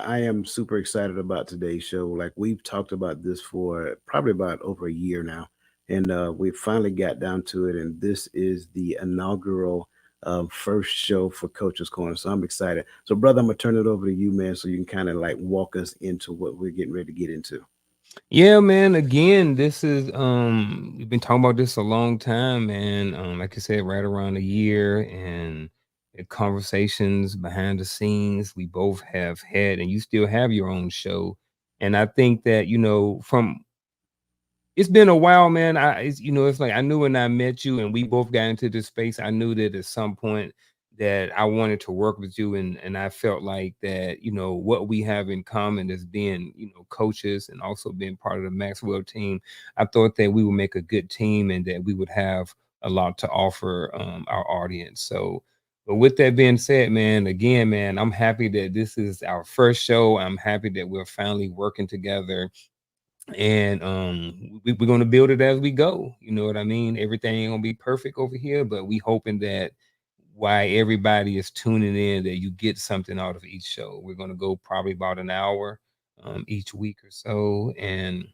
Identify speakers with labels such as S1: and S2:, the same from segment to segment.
S1: I am super excited about today's show. Like we've talked about this for probably about over a year now, and we finally got down to it. And this is the inaugural first show for Coach's Corner. So I'm excited. So, brother, I'm gonna turn it over to you, man, so you can kind of like walk us into what we're getting ready to get into.
S2: Yeah, man. Again, this is we've been talking about this a long time, man. Like I said, right around a year, and the conversations behind the scenes we both have had, and you still have your own show. And I think that, from it's been a while, man. It's like I knew when I met you and we both got into this space, I knew that at some point that I wanted to work with you, and I felt like that, what we have in common as being, coaches and also being part of the Maxwell team. I thought that we would make a good team and that we would have a lot to offer our audience. So, but with that being said, man, again, man, I'm happy that this is our first show. I'm happy that we're finally working together, and we're gonna build it as we go. You know what I mean? Everything ain't gonna be perfect over here, but we hoping that why everybody is tuning in, that you get something out of each show. We're gonna go probably about an hour each week or so. And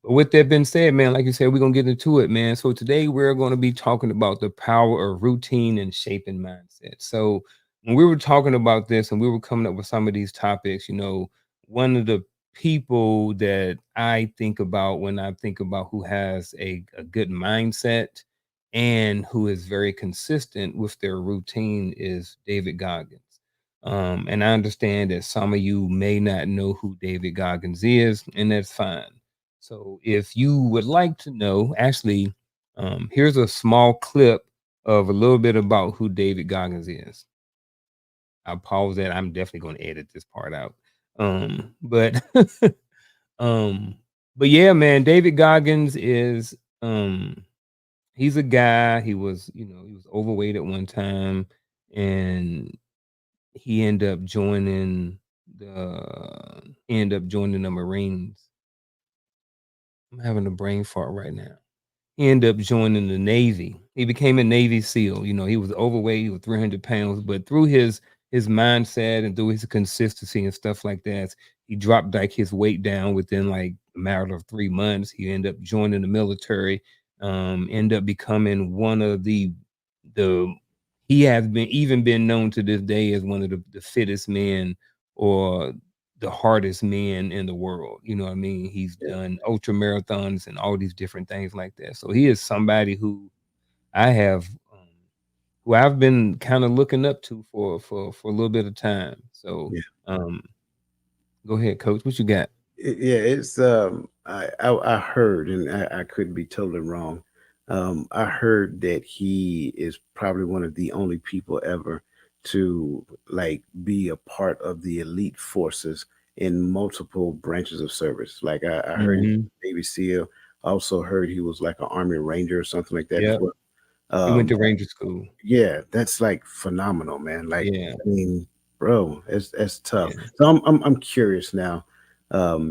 S2: but with that being said, man, like you said, we're gonna get into it, man. So today we're gonna be talking about the power of routine and shaping mindset. So when we were talking about this and we were coming up with some of these topics, one of the people that I think about when I think about who has a good mindset and who is very consistent with their routine is David Goggins. And I understand that some of you may not know who David Goggins is, and that's fine. So if you would like to know, actually, here's a small clip of a little bit about who David Goggins is. I'll pause that. I'm definitely going to edit this part out. But um, but yeah, man, David Goggins is he's a guy. He was overweight at one time, and he ended up joining the Marines. I'm having a brain fart right now. He ended up joining the Navy. He became a Navy SEAL. He was overweight, he was 300 pounds, but through his mindset and through his consistency and stuff like that, he dropped like his weight down within like a matter of 3 months. He ended up joining the military, ended up becoming one of the he has been known to this day as one of the fittest men, or the hardest man in the world. You know what I mean? He's
S1: Yeah.
S2: done ultra marathons and all these different things like that. So he is somebody I have, who I've been kind of looking up to for a little bit of time. So, um, go ahead, Coach. What you got?
S1: Yeah, it's I heard, and I could be totally wrong. I heard that he is probably one of the only people ever to like be a part of the elite forces in multiple branches of service. Like I heard he was
S2: Hmm.
S1: a Navy SEAL. I also heard he was like an Army Ranger or something like that as
S2: Yeah,
S1: well.
S2: he went
S1: Um,
S2: to Ranger School.
S1: yeah, that's like phenomenal, man. Like,
S2: Yeah,
S1: I mean, bro, that's tough.
S2: yeah.
S1: So I'm curious now,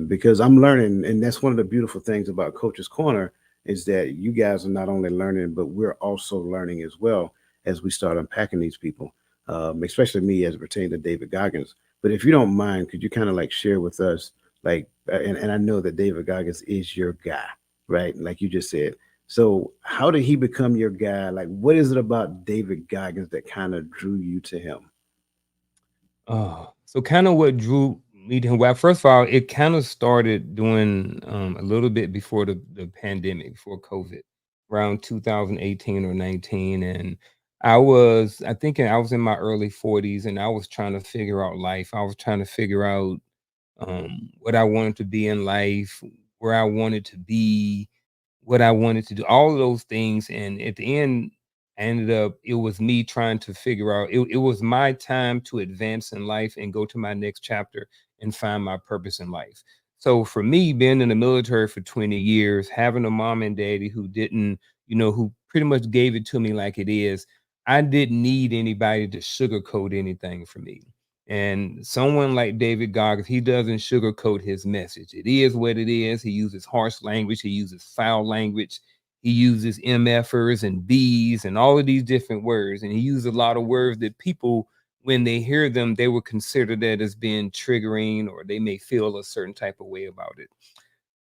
S1: because I'm learning, and that's one of the beautiful things about Coach's Corner is that you guys are not only learning, but we're also learning as well as we start unpacking these people, especially me as it pertains to David Goggins. But if you don't mind, could you kind of like share with us, like, and I know that David Goggins is your guy, right? Like you just said, so, how did he become your guy? Like, what is it about David Goggins that kind of drew you to him?
S2: So kind of what drew me to him. Well, first of all, it kind of started doing a little bit before the pandemic, before COVID, around 2018 or 19. And I think I was in my early 40s, and I was trying to figure out life. I was trying to figure out what I wanted to be in life, where I wanted to be, what I wanted to do, all of those things. And at the end, I ended up, it was me trying to figure out, it was my time to advance in life and go to my next chapter and find my purpose in life. So for me, being in the military for 20 years, having a mom and daddy who didn't, who pretty much gave it to me like it is, I didn't need anybody to sugarcoat anything for me. And someone like David Goggins, he doesn't sugarcoat his message. It is what it is. He uses harsh language. He uses foul language. He uses MFers and Bs and all of these different words. And he uses a lot of words that people when they hear them, they would consider that as being triggering, or they may feel a certain type of way about it.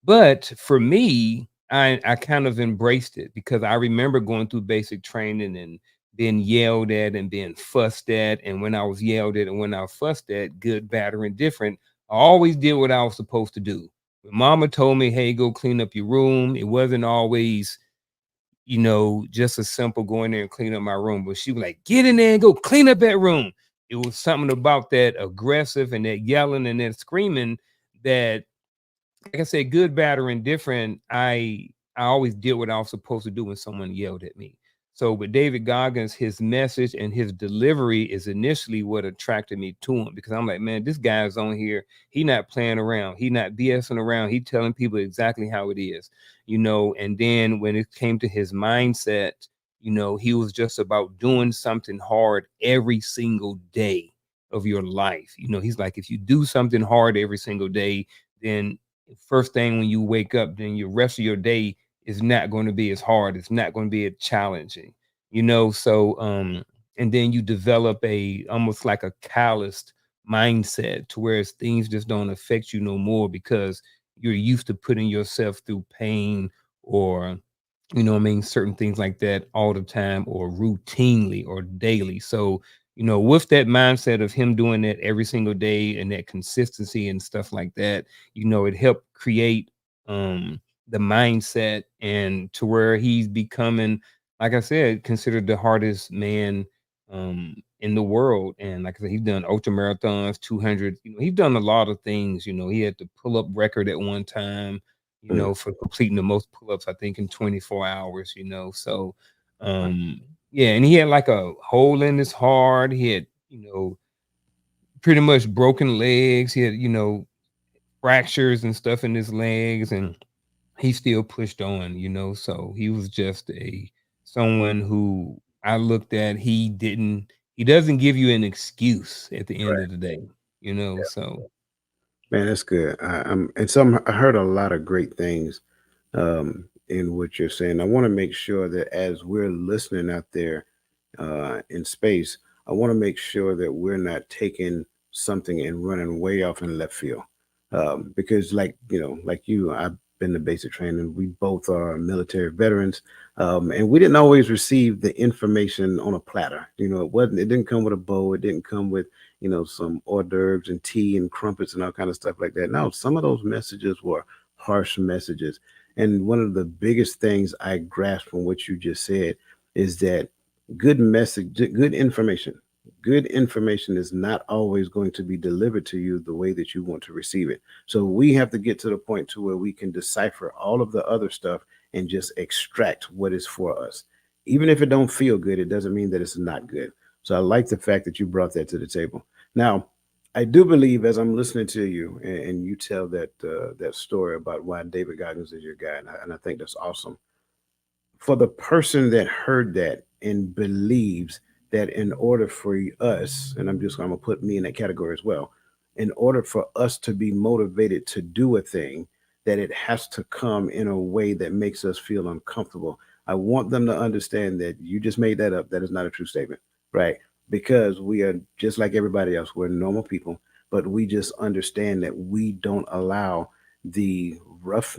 S2: But for me, I kind of embraced it because I remember going through basic training and being yelled at and being fussed at. And when I was yelled at and when I was fussed at, good, bad, or indifferent, I always did what I was supposed to do. When mama told me, hey, go clean up your room, it wasn't always, just a simple go in there and clean up my room. But she was like, get in there and go clean up that room. It was something about that aggressive and that yelling and that screaming that, like I said, good, bad, or indifferent, I always did what I was supposed to do when someone yelled at me. So with David Goggins, his message and his delivery is initially what attracted me to him, because I'm like, man, this guy's on here. He not playing around. He not BSing around. He telling people exactly how it is, And then when it came to his mindset, he was just about doing something hard every single day of your life. He's like, if you do something hard every single day, then first thing when you wake up, then your rest of your day is not going to be as hard. It's not going to be as challenging, So and then you develop a almost like a calloused mindset to where things just don't affect you no more because you're used to putting yourself through pain or certain things like that all the time or routinely or daily. So, with that mindset of him doing that every single day and that consistency and stuff like that, it helped create the mindset and to where he's becoming, like I said, considered the hardest man in the world. And like I said, he's done ultra marathons, 200, he's done a lot of things. He had the pull-up record at one time,
S1: Mm,
S2: for completing the most pull-ups, I think, in 24 hours, So,
S1: right.
S2: yeah, and he had like a hole in his heart. He had, pretty much broken legs. He had, fractures and stuff in his legs, and he still pushed on, So he was just someone who I looked at. He doesn't give you an excuse at the end
S1: Right.
S2: of the day, So
S1: Man, that's good. I heard a lot of great things in what you're saying. I want to make sure that as we're listening out there in space, I want to make sure that we're not taking something and running way off in left field. Because, like you, I've been to basic training. We both are military veterans, and we didn't always receive the information on a platter. It didn't come with a bow. It didn't come with some hors d'oeuvres and tea and crumpets and all kind of stuff like that. No, some of those messages were harsh messages. And one of the biggest things I grasped from what you just said is that good information, good information is not always going to be delivered to you the way that you want to receive it. So we have to get to the point to where we can decipher all of the other stuff and just extract what is for us. Even if it don't feel good, it doesn't mean that it's not good. So I like the fact that you brought that to the table. Now, I do believe as I'm listening to you and you tell that story about why David Goggins is your guy, and I think that's awesome for the person that heard that and believes that in order for us, and I'm gonna put me in that category as well, in order for us to be motivated to do a thing, that it has to come in a way that makes us feel uncomfortable. I want them to understand that you just made that up. That is not a true statement, right? Because we are just like everybody else. We're normal people, but we just understand that we don't allow the rough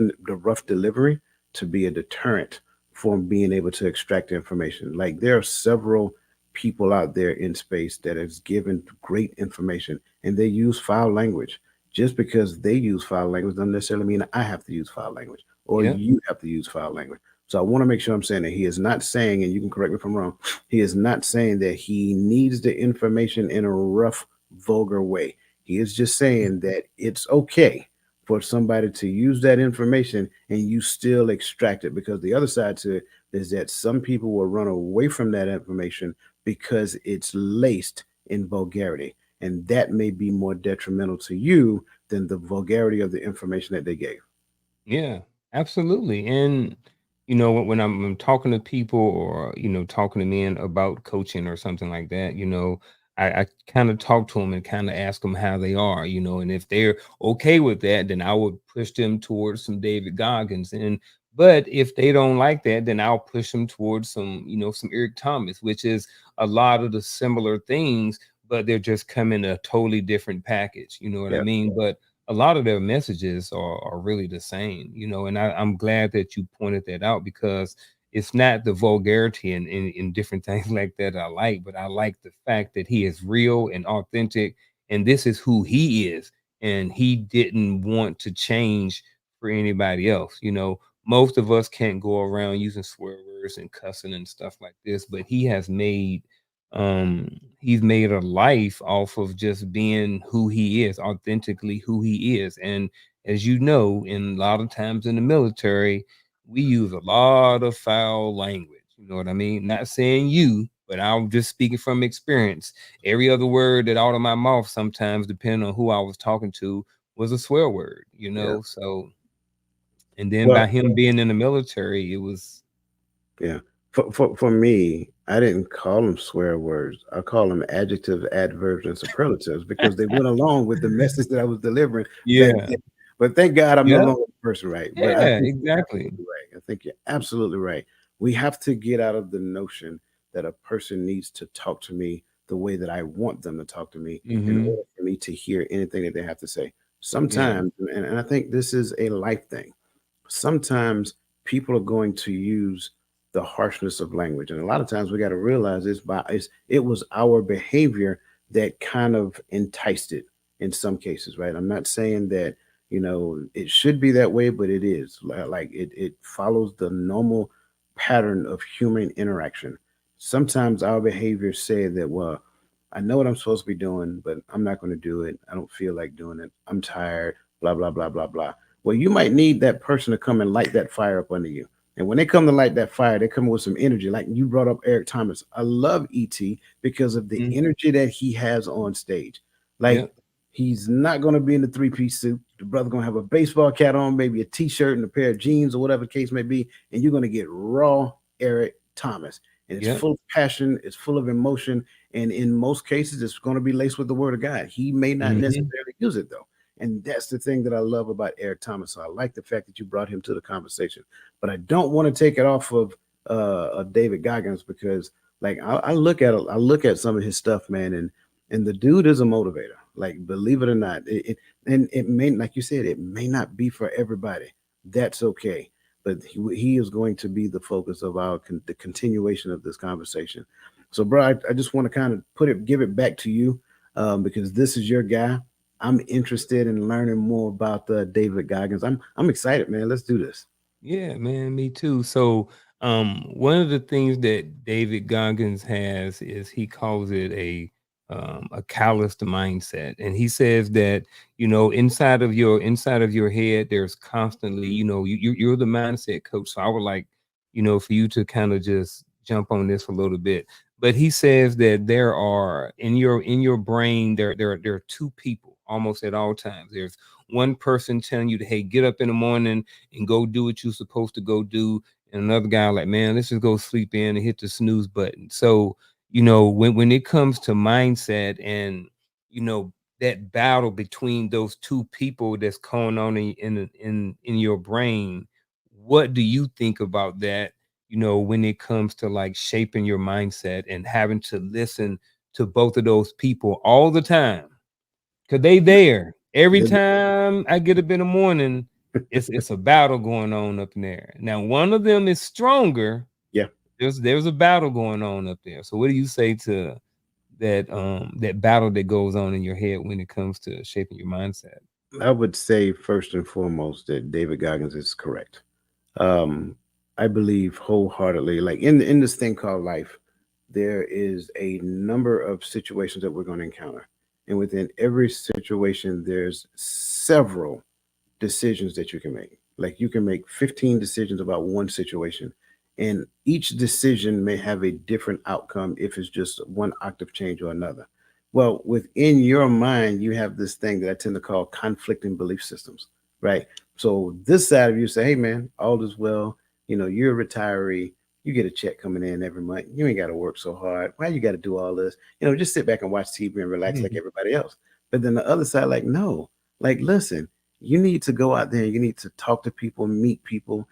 S1: delivery to be a deterrent for being able to extract information. Like there are several people out there in space that has given great information and they use foul language. Just because they use foul language doesn't necessarily mean I have to use foul language or
S2: yeah.
S1: you have to use foul language. So I want to make sure I'm saying that he is not saying, and you can correct me if I'm wrong, he is not saying that he needs the information in a rough, vulgar way. He is just saying that it's okay for somebody to use that information and you still extract it, because the other side to it is that some people will run away from that information because it's laced in vulgarity, and that may be more detrimental to you than the vulgarity of the information that they gave.
S2: Yeah, absolutely. And when I'm talking to people or talking to men about coaching or something like that, I kind of talk to them and kind of ask them how they are, and if they're okay with that, then I would push them towards some David Goggins. And but if they don't like that, then I'll push them towards some Eric Thomas, which is a lot of the similar things, but they're just coming in a totally different package. You know what I
S1: Yeah.
S2: mean? But a lot of their messages are really the same, you know, and I'm glad that you pointed that out because it's not the vulgarity and different things like that I like, but I like the fact that he is real and authentic, and this is who he is, and he didn't want to change for anybody else. You know, most of us can't go around using swear words and cussing and stuff like this, but he's made a life off of just being who he is, authentically who he is. And as you know, in a lot of times in the military, we use a lot of foul language. You know what I mean? Not saying you, but I'm just speaking from experience. Every other word that out of my mouth, sometimes depending on who I was talking to, was a swear word, you
S1: Yeah.
S2: know. So, and then
S1: Well,
S2: by him being in the military, it was
S1: yeah. For me, I didn't call them swear words. I call them adjectives, adverbs, and superlatives because they went along with the message that I was delivering back
S2: yeah,
S1: then. But thank God I'm no
S2: yeah,
S1: longer the person, right? But I
S2: yeah,
S1: think you're
S2: exactly.
S1: absolutely right. I think you're absolutely right. We have to get out of the notion that a person needs to talk to me the way that I want them to talk to me in
S2: Hmm.
S1: order for me to hear anything that they have to say.
S2: Yeah,
S1: Sometimes, and I think this is a life thing, sometimes people are going to use the harshness of language, and a lot of times we got to realize it was our behavior that kind of enticed it in some cases, right? I'm not saying that it should be that way, but it is like it follows the normal pattern of human interaction. Sometimes our behavior say that, well, I know what I'm supposed to be doing, but I'm not going to do it. I don't feel like doing it. I'm tired, blah blah blah blah blah. Well, you might need that person to come and light that fire up under you. And when they come to light that fire, they come with some energy. Like you brought up Eric Thomas. I love ET because of the
S2: mm,
S1: energy that he has on stage.
S2: yeah,
S1: Like he's not going to be in the three-piece suit. The brother going to have a baseball cap on, maybe a t-shirt and a pair of jeans or whatever the case may be. And you're going to get raw Eric Thomas. And it's
S2: yeah,
S1: full of passion. It's full of emotion. And in most cases, it's going to be laced with the word of God. He may not
S2: mhm,
S1: necessarily use it though. And that's the thing that I love about Eric Thomas. So I like the fact that you brought him to the conversation, but I don't want to take it off of David Goggins because, like, I look at some of his stuff, man, and the dude is a motivator. Like, believe it or not, and it may, like you said, it may not be for everybody. That's okay, but he is going to be the focus of the continuation of this conversation. So, bro, I just want to kind of give it back to you, because this is your guy. I'm interested in learning more about David Goggins. I'm excited, man. Let's do this.
S2: yeah, man, me too. So, one of the things that David Goggins has is he calls it a calloused mindset, and he says that inside of your head, there's constantly, you're the mindset coach. So I would like, for you to kind of just jump on this a little bit. But he says that there are in your brain there are two people almost at all times. There's one person telling you to, hey, get up in the morning and go do what you're supposed to go do. And another guy like, man, let's just go sleep in and hit the snooze button. So, when it comes to mindset and, you know, that battle between those two people that's going on in your brain, what do you think about that? When it comes to like shaping your mindset and having to listen to both of those people all the time, cause they there. Every
S1: The-
S2: time I get up in the morning, it's a battle going on up in there. Now one of them is stronger.
S1: yeah,
S2: There's a battle going on up there. So what do you say to that battle that goes on in your head when it comes to shaping your mindset?
S1: I would say first and foremost that David Goggins is correct. Um, I believe wholeheartedly, like in this thing called life, there is a number of situations that we're going to encounter, and within every situation, there's several decisions that you can make. Like you can make 15 decisions about one situation, and each decision may have a different outcome if it's just one octave change or another. Well, within your mind, you have this thing that I tend to call conflicting belief systems, right? So this side of you say, hey man, all is well. You're a retiree. You get a check coming in every month. You ain't got to work so hard. Why you got to do all this? Just sit back and watch TV and relax like
S2: Mhm.
S1: everybody else. But then the other side, like, no, like, listen, you need to go out there, you need to talk to people, meet people,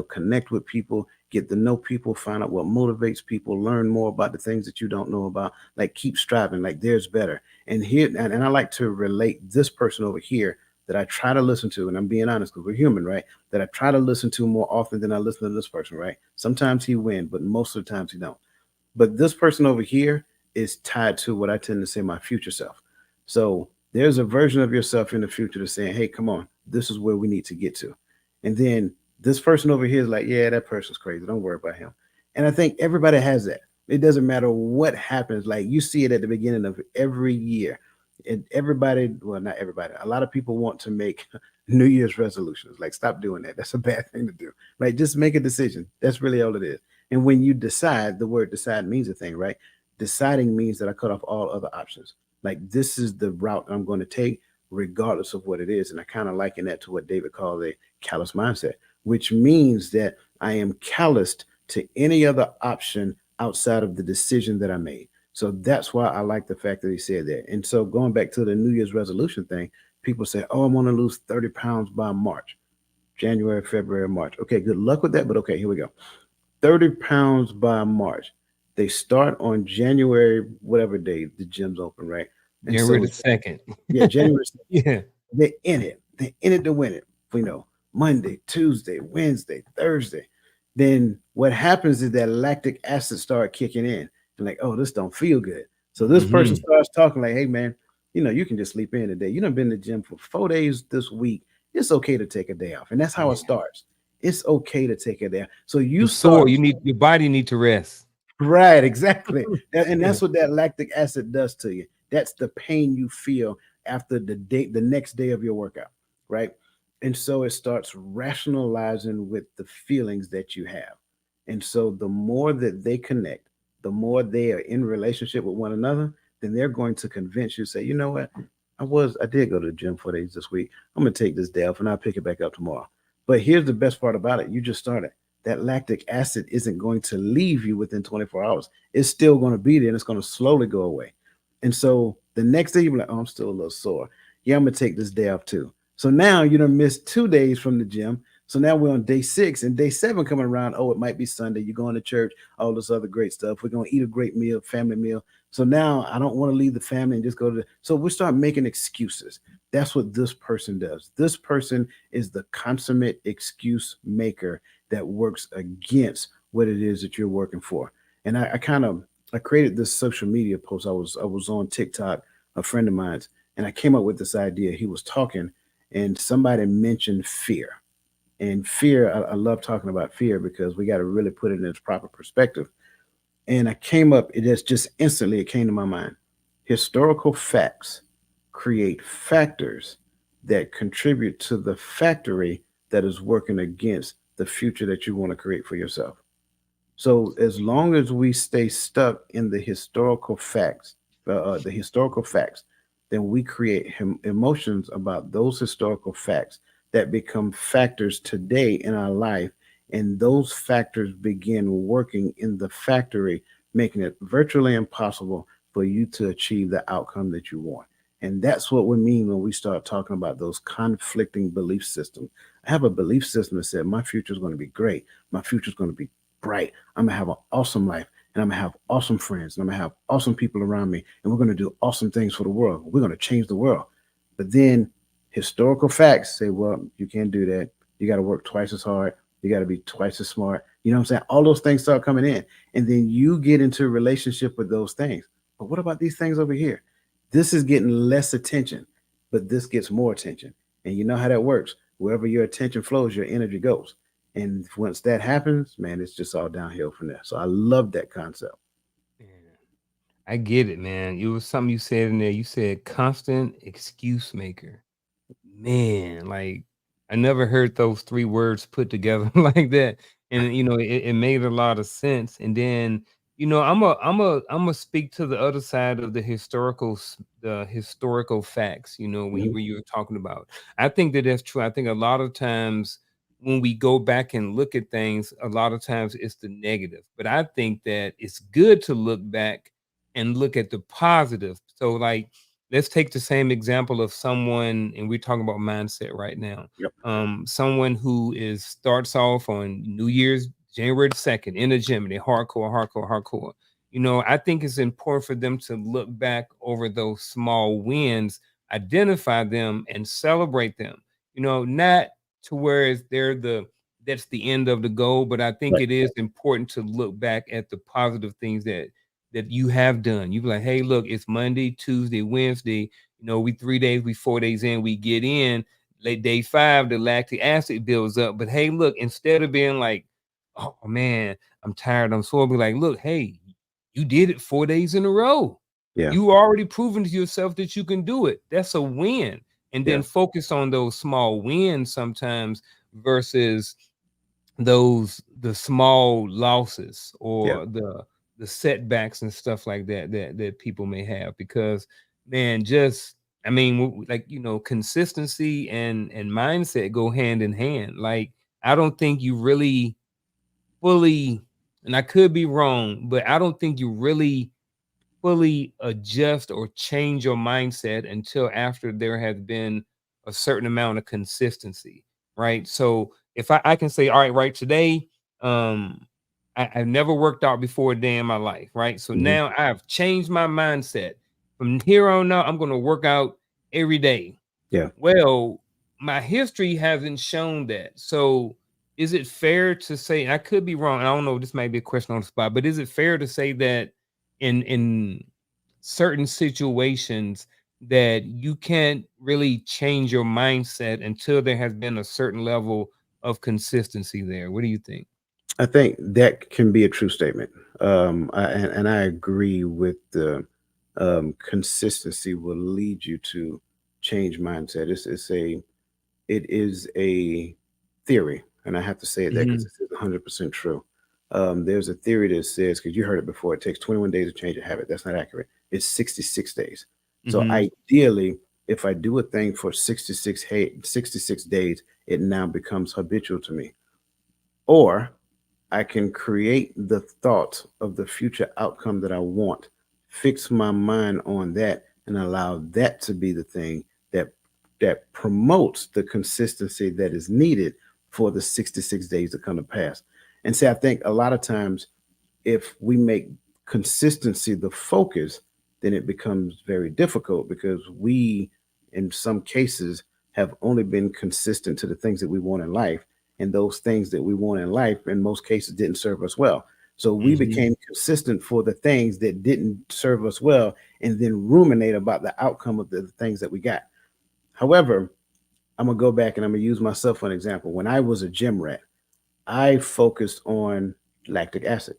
S1: connect with people, get to know people, find out what motivates people, learn more about the things that you don't know about. Like keep striving, like there's better. And here, and I like to relate this person over here that I try to listen to, and I'm being honest because we're human, right? That I try to listen to more often than I listen to this person, right? Sometimes he wins, but most of the times he don't. But this person over here is tied to what I tend to say my future self. So there's a version of yourself in the future that's saying, hey, come on, this is where we need to get to. And then this person over here is like, yeah, that person's crazy. Don't worry about him. And I think everybody has that. It doesn't matter what happens. Like you see it at the beginning of every year. And everybody, well, not everybody, a lot of people want to make New Year's resolutions. Like, stop doing that. That's a bad thing to do, right? Just make a decision. That's really all it is. And when you decide, the word decide means a thing, right? Deciding means that I cut off all other options. Like this is the route I'm going to take, regardless of what it is. And I kind of liken that to what David called a callous mindset, which means that I am calloused to any other option outside of the decision that I made. So that's why I like the fact that he said that. And so going back to the New Year's resolution thing, people say, oh, I'm going to lose 30 pounds by March, January, February, March. Okay, good luck with that. But okay, here we go. 30 pounds by March. They start on January, whatever day the gym's open, right? And
S2: January
S1: so,
S2: the 2nd.
S1: yeah, January,
S2: Yeah.
S1: they're in it. They're in it to win it. You know, Monday, Tuesday, Wednesday, Thursday. Then what happens is that lactic acid start kicking in. And like, oh, this don't feel good. So this person
S2: Mhm.
S1: starts talking like, hey man, you can just sleep in today. You done been to the gym for 4 days this week. It's okay to take a day off. And that's how it
S2: Yeah.
S1: starts. It's okay to take a day off. So you
S2: You
S1: start
S2: sore, your body need to rest.
S1: right, exactly. And
S2: Yeah.
S1: that's what that lactic acid does to you. That's the pain you feel after the next day of your workout, right? And so it starts rationalizing with the feelings that you have. And so the more that they connect, the more they are in relationship with one another, then they're going to convince you, say, you know what? I did go to the gym 4 days this week. I'm gonna take this day off and I'll pick it back up tomorrow. But here's the best part about it. You just started that lactic acid isn't going to leave you within 24 hours. It's still going to be there and it's going to slowly go away. And so the next day, you're like, oh, I'm still a little sore. Yeah, I'm going to take this day off too. So now you done missed 2 days from the gym. So now we're on day 6 and day 7 coming around. Oh, it might be Sunday. You're going to church, all this other great stuff. We're going to eat a great meal, family meal. So now I don't want to leave the family and just go to so we start making excuses. That's what this person does. This person is the consummate excuse maker that works against what it is that you're working for. And I kind of I created this social media post. I was on TikTok, a friend of mine's, and I came up with this idea. He was talking, and somebody mentioned fear. And fear, I love talking about fear because we got to really put it in its proper perspective. And I came up, it just instantly it came to my mind. Historical facts create factors that contribute to the factory that is working against the future that you want to create for yourself. So as long as we stay stuck in the historical facts, then we create emotions about those historical facts that become factors today in our life, and those factors begin working in the factory, making it virtually impossible for you to achieve the outcome that you want. And that's what we mean when we start talking about those conflicting belief systems. I have a belief system that said my future is going to be great. My future is going to be bright. I'm gonna have an awesome life, and I'm gonna have awesome friends, and I'm gonna have awesome people around me, and we're gonna do awesome things for the world. We're gonna change the world. But then historical facts say, well, you can't do that. You got to work twice as hard. You got to be twice as smart. You know what I'm saying? All those things start coming in, and then you get into a relationship with those things. But what about these things over here? This is getting less attention, but this gets more attention. And you know how that works. Wherever your attention flows, your energy goes. And once that happens, man, it's just all downhill from there. So I love that concept.
S2: Yeah. I get it, man. It was something you said in there. You said constant excuse maker. Man, like I never heard those 3 words put together like that, and, it made a lot of sense, and then, Imma speak to the other side of the historical facts,
S1: Mhm.
S2: when you were talking about. I think that that's true. I think a lot of times when we go back and look at things, a lot of times it's the negative, but I think that it's good to look back and look at the positive. So, like, let's take the same example of someone, and we're talking about mindset right now.
S1: Yep.
S2: Someone who is starts off on New Year's, January the 2nd in the gym and they hardcore, hardcore, hardcore. I think it's important for them to look back over those small wins, identify them and celebrate them. Not to where that's the end of the goal, but I think
S1: Right.
S2: it is important to look back at the positive things that you have done. You be like, hey, look, it's Monday, Tuesday, Wednesday. We 3 days, we 4 days in, we get in. Late day 5, the lactic acid builds up. But hey, look, instead of being like, oh man, I'm tired, I'm sore, be like, look, hey, you did it 4 days in a row.
S1: Yeah.
S2: You already proven to yourself that you can do it. That's a win. And
S1: Yeah.
S2: then focus on those small wins sometimes versus the small losses
S1: Yeah.
S2: or the setbacks and stuff like that people may have because man just I mean like consistency and mindset go hand in hand. Like I don't think you really fully, and I could be wrong, but I don't think you really fully adjust or change your mindset until after there has been a certain amount of consistency, right? So if I can say, all right, right today, um, I've never worked out before a day in my life, right? So
S1: Hmm.
S2: now I've changed my mindset. From here on out, I'm going to work out every day.
S1: Yeah.
S2: Well, my history hasn't shown that. So is it fair to say, and I could be wrong, I don't know, this might be a question on the spot, but is it fair to say that in certain situations that you can't really change your mindset until there has been a certain level of consistency there? What do you think?
S1: I think that can be a true statement. And I agree with the consistency will lead you to change mindset. It is a theory, and I have to say it that because
S2: Mhm,
S1: it's 100% true. There's a theory that says, because you heard it before, it takes 21 days to change a habit. That's not accurate. It's 66 days. So
S2: mhm.
S1: ideally, if I do a thing for 66 days, it now becomes habitual to me. Or I can create the thought of the future outcome that I want, fix my mind on that, and allow that to be the thing that promotes the consistency that is needed for the 66 days to come to pass. And say, I think a lot of times if we make consistency the focus, then it becomes very difficult because we, in some cases, have only been consistent to the things that we want in life. And those things that we want in life, in most cases, didn't serve us well. So we
S2: Mhm.
S1: became consistent for the things that didn't serve us well and then ruminate about the outcome of the things that we got. However, I'm going to go back and I'm going to use myself for an example. When I was a gym rat, I focused on lactic acid.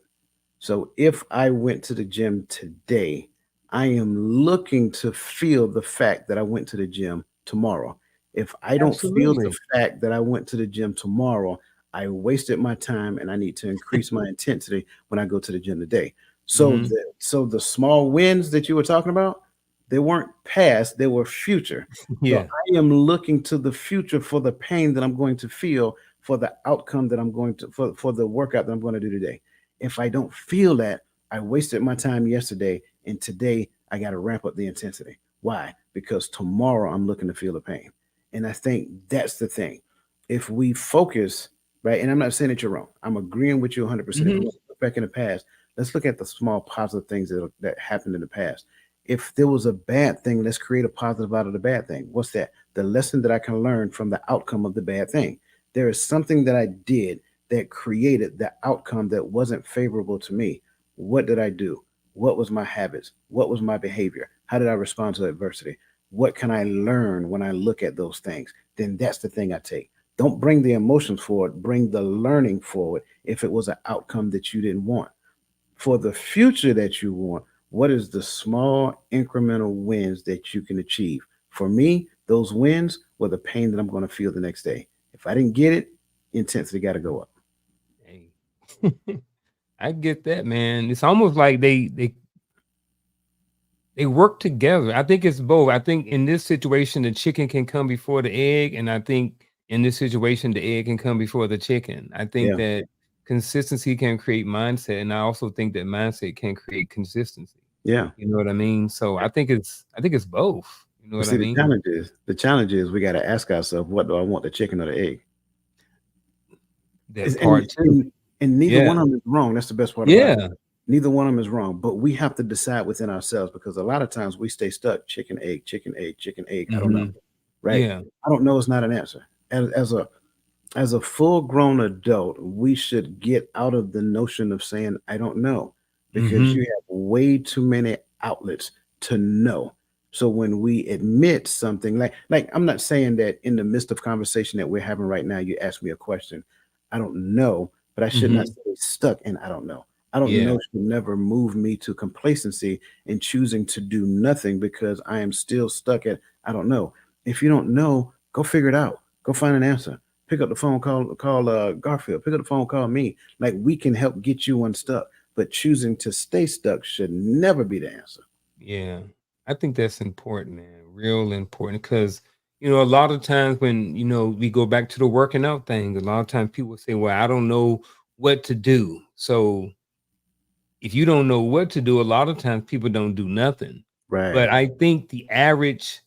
S1: So if I went to the gym today, I am looking to feel the fact that I went to the gym tomorrow. If I don't feel the
S2: Absolutely.
S1: fact that I went to the gym tomorrow, I wasted my time and I need to increase my intensity when I go to the gym today.
S2: Mhm.
S1: So the small wins that you were talking about, they weren't past, they were future. So
S2: Yeah.
S1: I am looking to the future for the pain that I'm going to feel, for the outcome that I'm going to for the workout that I'm going to do today. If I don't feel that, I wasted my time yesterday, and today I got to ramp up the intensity. Why? Because tomorrow I'm looking to feel the pain. And I think that's the thing. If we focus, right, and I'm not saying that you're wrong, I'm agreeing with you 100%. If we
S2: Mhm.
S1: look back in the past, let's look at the small positive things that happened in the past. If there was a bad thing, let's create a positive out of the bad thing. What's that? The lesson that I can learn from the outcome of the bad thing. There is something that I did that created the outcome that wasn't favorable to me. What did I do? What was my habits? What was my behavior? How did I respond to adversity? What can I learn when I look at those things? Then that's the thing I take. Don't bring the emotions forward, bring the learning forward if it was an outcome that you didn't want. For the future that you want, what is the small incremental wins that you can achieve? For me, those wins were the pain that I'm going to feel the next day. If I didn't get it, intensity got to go up.
S2: Hey. I get that, man. It's almost like they work together. I think it's both. I think in this situation, the chicken can come before the egg, and I think in this situation, the egg can come before the chicken. I think
S1: Yeah,
S2: that consistency can create mindset, and I also think that mindset can create consistency.
S1: yeah.
S2: You know what I mean? So I think it's both. You know
S1: But
S2: what I
S1: see,
S2: mean?
S1: the challenge is we got to ask ourselves, what do I want, the chicken or the egg?
S2: That
S1: Is and
S2: part too.
S1: And neither
S2: Yeah.
S1: one of them is wrong. That's the best part about it.
S2: Yeah.
S1: Neither one of them is wrong, but we have to decide within ourselves because a lot of times we stay stuck chicken, egg, chicken, egg, chicken, egg. I don't know.
S2: Mhm.
S1: Right?
S2: Yeah.
S1: I don't know is not an answer. As a full grown adult, we should get out of the notion of saying, I don't know, because you
S2: Mhm.
S1: have way too many outlets to know. So when we admit something, like I'm not saying that in the midst of conversation that we're having right now, you ask me a question, I don't know, but I should not
S2: Mhm.
S1: stay stuck in I don't know. I don't
S2: Yeah.
S1: know should never move me to complacency and choosing to do nothing because I am still stuck at I don't know. If you don't know, go figure it out. Go find an answer. Pick up the phone, call Garfield. Pick up the phone, call me. Like we can help get you unstuck, but choosing to stay stuck should never be the answer.
S2: Yeah. I think that's important, man. Real important. Because, a lot of times when, we go back to the working out thing, a lot of times people say, well, I don't know what to do. So if you don't know what to do, a lot of times people don't do nothing.
S1: Right.
S2: But I think the average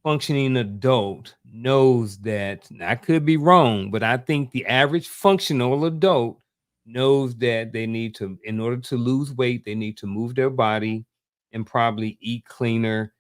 S2: functioning adult knows that, and I could be wrong, but I think the average functional adult knows that they need to, in order to lose weight, they need to move their body and probably eat cleaner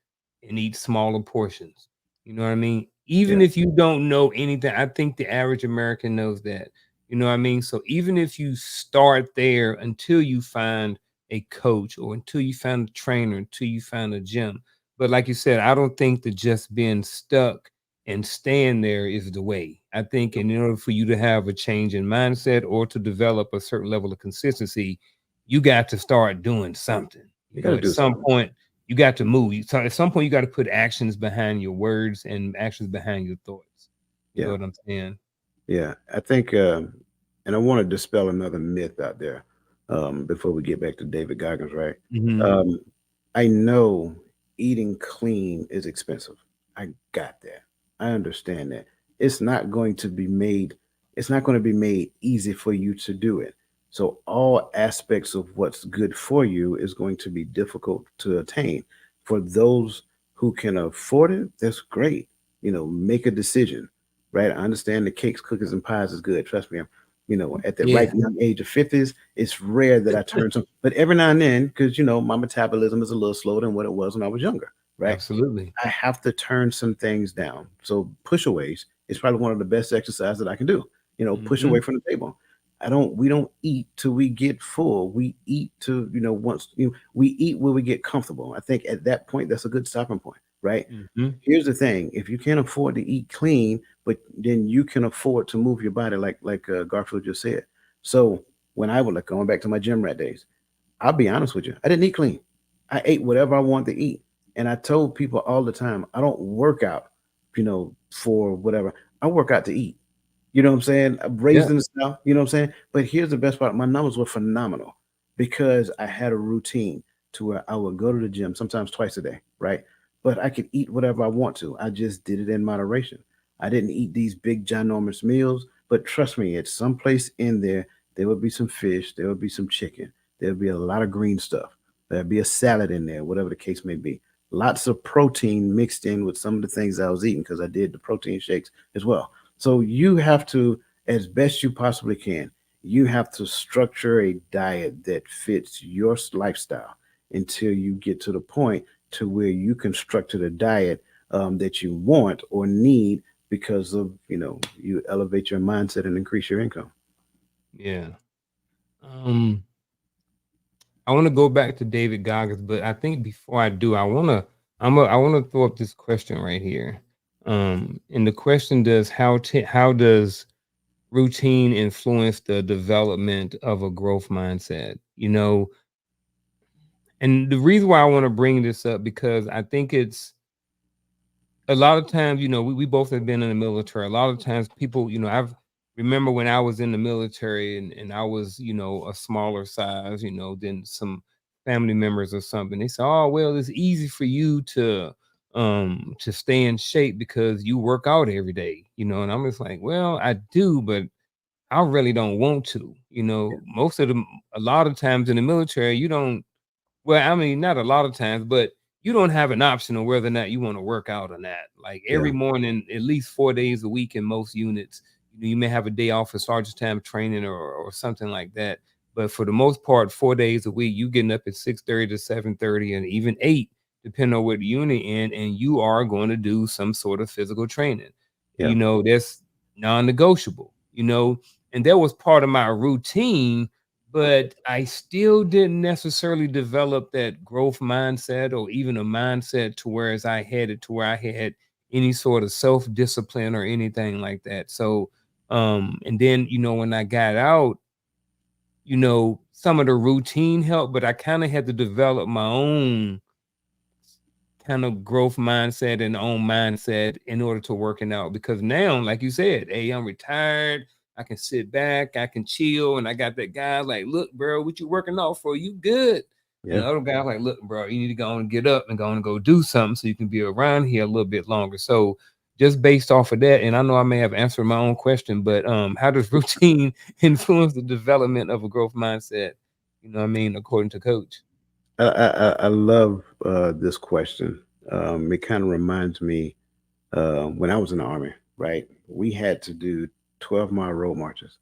S2: and eat smaller portions. You know what I mean?
S1: Yeah.
S2: Even if you don't know anything, I think the average American knows that. You know what I mean? So even if you start there until you find a coach or until you find a trainer, until you find a gym, but like you said, I don't think that just being stuck and staying there is the way. I think in order for you to have a change in mindset or to develop a certain level of consistency, you got to start doing something.
S1: You got to
S2: At
S1: do
S2: some
S1: something.
S2: point, you got to move. So at some point, you got to put actions behind your words and actions behind your thoughts. You know
S1: Yeah.
S2: what I'm saying?
S1: Yeah. I think, and I want to dispel another myth out there before we get back to David Goggins, right?
S2: Hmm.
S1: Um, I know eating clean is expensive. I got that. I understand that. It's not going to be made, it's not going to be made easy for you to do it. So all aspects of what's good for you is going to be difficult to attain. For those who can afford it, that's great. Make a decision, right? I understand the cakes, cookies, and pies is good. Trust me, at the ripe
S2: Yeah,
S1: young age of 50s, it's rare that I turn some, but every now and then, because my metabolism is a little slower than what it was when I was younger, right?
S2: absolutely.
S1: I have to turn some things down. So pushaways is probably one of the best exercises that I can do. Push
S2: Hmm.
S1: away from the table. We don't eat till we get full. We eat to, once we eat where we get comfortable. I think at that point that's a good stopping point, right?
S2: Hmm.
S1: Here's the thing: if you can't afford to eat clean, but then you can afford to move your body, like Garfield just said. So when I was like going back to my gym rat days, I'll be honest with you, I didn't eat clean. I ate whatever I wanted to eat, and I told people all the time, I don't work out, for whatever. I work out to eat. You know what I'm saying? I'm raised
S2: Yeah.
S1: in the South, you know what I'm saying? But here's the best part, my numbers were phenomenal because I had a routine to where I would go to the gym sometimes twice a day, right? But I could eat whatever I want to. I just did it in moderation. I didn't eat these big ginormous meals, but trust me, at some place in there would be some fish, there would be some chicken, there'll be a lot of green stuff, there'll be a salad in there, whatever the case may be. Lots of protein mixed in with some of the things I was eating because I did the protein shakes as well. So you have to, as best you possibly can, you have to structure a diet that fits your lifestyle until you get to the point to where you can structure the diet that you want or need because of you elevate your mindset and increase your income.
S2: Yeah. Um, I want to go back to David Goggins, but I think before I do, I want to throw up this question right here. And the question does how does routine influence the development of a growth mindset? And the reason why I want to bring this up because I think it's a lot of times, we both have been in the military. A lot of times people, I've remember when I was in the military and I was, a smaller size, than some family members or something. They say, oh, well, it's easy for you to stay in shape because you work out every day, and I'm just like, well, I do, but I really don't want to. Most of them a lot of times in the military, you don't well, I mean, not a lot of times, but you don't have an option on whether or not you want to work out or not. Like
S1: Yeah,
S2: every morning, at least 4 days a week in most units, You may have a day off for sergeant's time training or something like that. But for the most part, 4 days a week, you getting up at 6:30 to 7:30 and even 8, depending on what unit in, and you are going to do some sort of physical training.
S1: Yeah.
S2: That's non-negotiable, and that was part of my routine, but I still didn't necessarily develop that growth mindset or even a mindset to whereas I had it to where I had any sort of self-discipline or anything like that. So and then when I got out, some of the routine helped, but I kind of had to develop my own kind of growth mindset and own mindset in order to working out. Because now, like you said, hey, I'm retired. I can sit back, I can chill, and I got that guy like, look, bro, what you working out for? You good? And
S1: Yeah.
S2: the other guy like, look, bro, you need to go and get up and go do something so you can be around here a little bit longer. So just based off of that, and I know I may have answered my own question, but how does routine influence the development of a growth mindset? According to Coach.
S1: I love this question. It kind of reminds me when I was in the army, right? We had to do 12-mile road marches.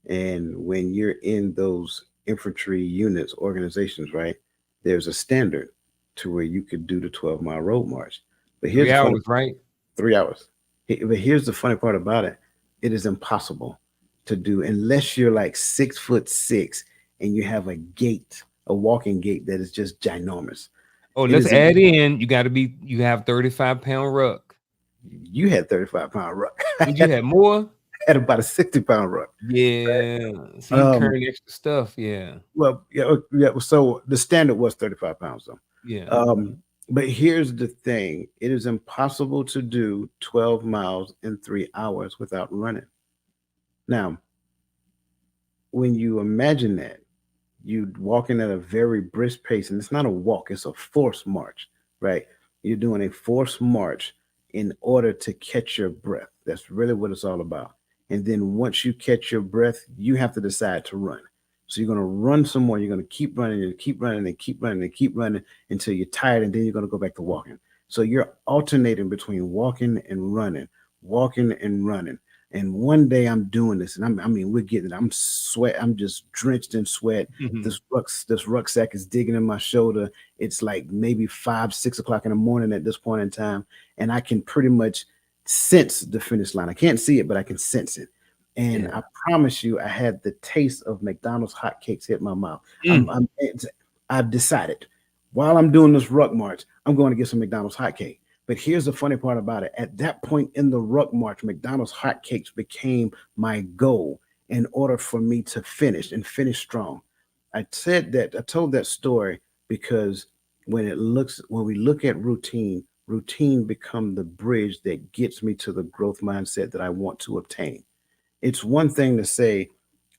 S1: And when you're in those infantry units, organizations, right, there's a standard to where you could do the 12-mile road march. But here's
S2: Three
S1: the funny
S2: hours, right?
S1: 3 hours. But here's the funny part about it. It is impossible to do unless you're like 6'6" and you have a gait, a walking gait that is just ginormous.
S2: Oh,
S1: It
S2: let's
S1: is
S2: add in. You have 35-pound ruck.
S1: you had 35-pound ruck.
S2: Would you have more?
S1: Had about a 60-pound ruck.
S2: Yeah. See, you
S1: Um,
S2: carrying extra stuff. Yeah.
S1: well, yeah, yeah. So the standard was 35 pounds, though.
S2: Yeah.
S1: But here's the thing: it is impossible to do 12 miles in 3 hours without running. Now, when you imagine that, you walking at a very brisk pace, and it's not a walk; it's a forced march, right? You're doing a forced march in order to catch your breath. That's really what it's all about. And then once you catch your breath, you have to decide to run. So you're going to run some more. You're going to keep running and keep running and keep running and keep running until you're tired, and then you're going to go back to walking. So you're alternating between walking and running, walking and running. And one day I'm doing this, and I mean, we're getting it. I'm sweat. I'm just drenched in sweat. This rucksack is digging in my shoulder. It's like maybe 5, 6 o'clock in the morning at this point in time, and I can pretty much sense the finish line. I can't see it, but I can sense it. And
S2: Yeah.
S1: I promise you, I had the taste of McDonald's hotcakes hit my mouth. I'm,
S2: Mm.
S1: I'm I've decided while I'm doing this ruck march, I'm going to get some McDonald's hotcake. But here's the funny part about it. At that point in the ruck march, McDonald's hotcakes became my goal in order for me to finish and finish strong. I told that story because when we look at routine become the bridge that gets me to the growth mindset that I want to obtain. It's one thing to say,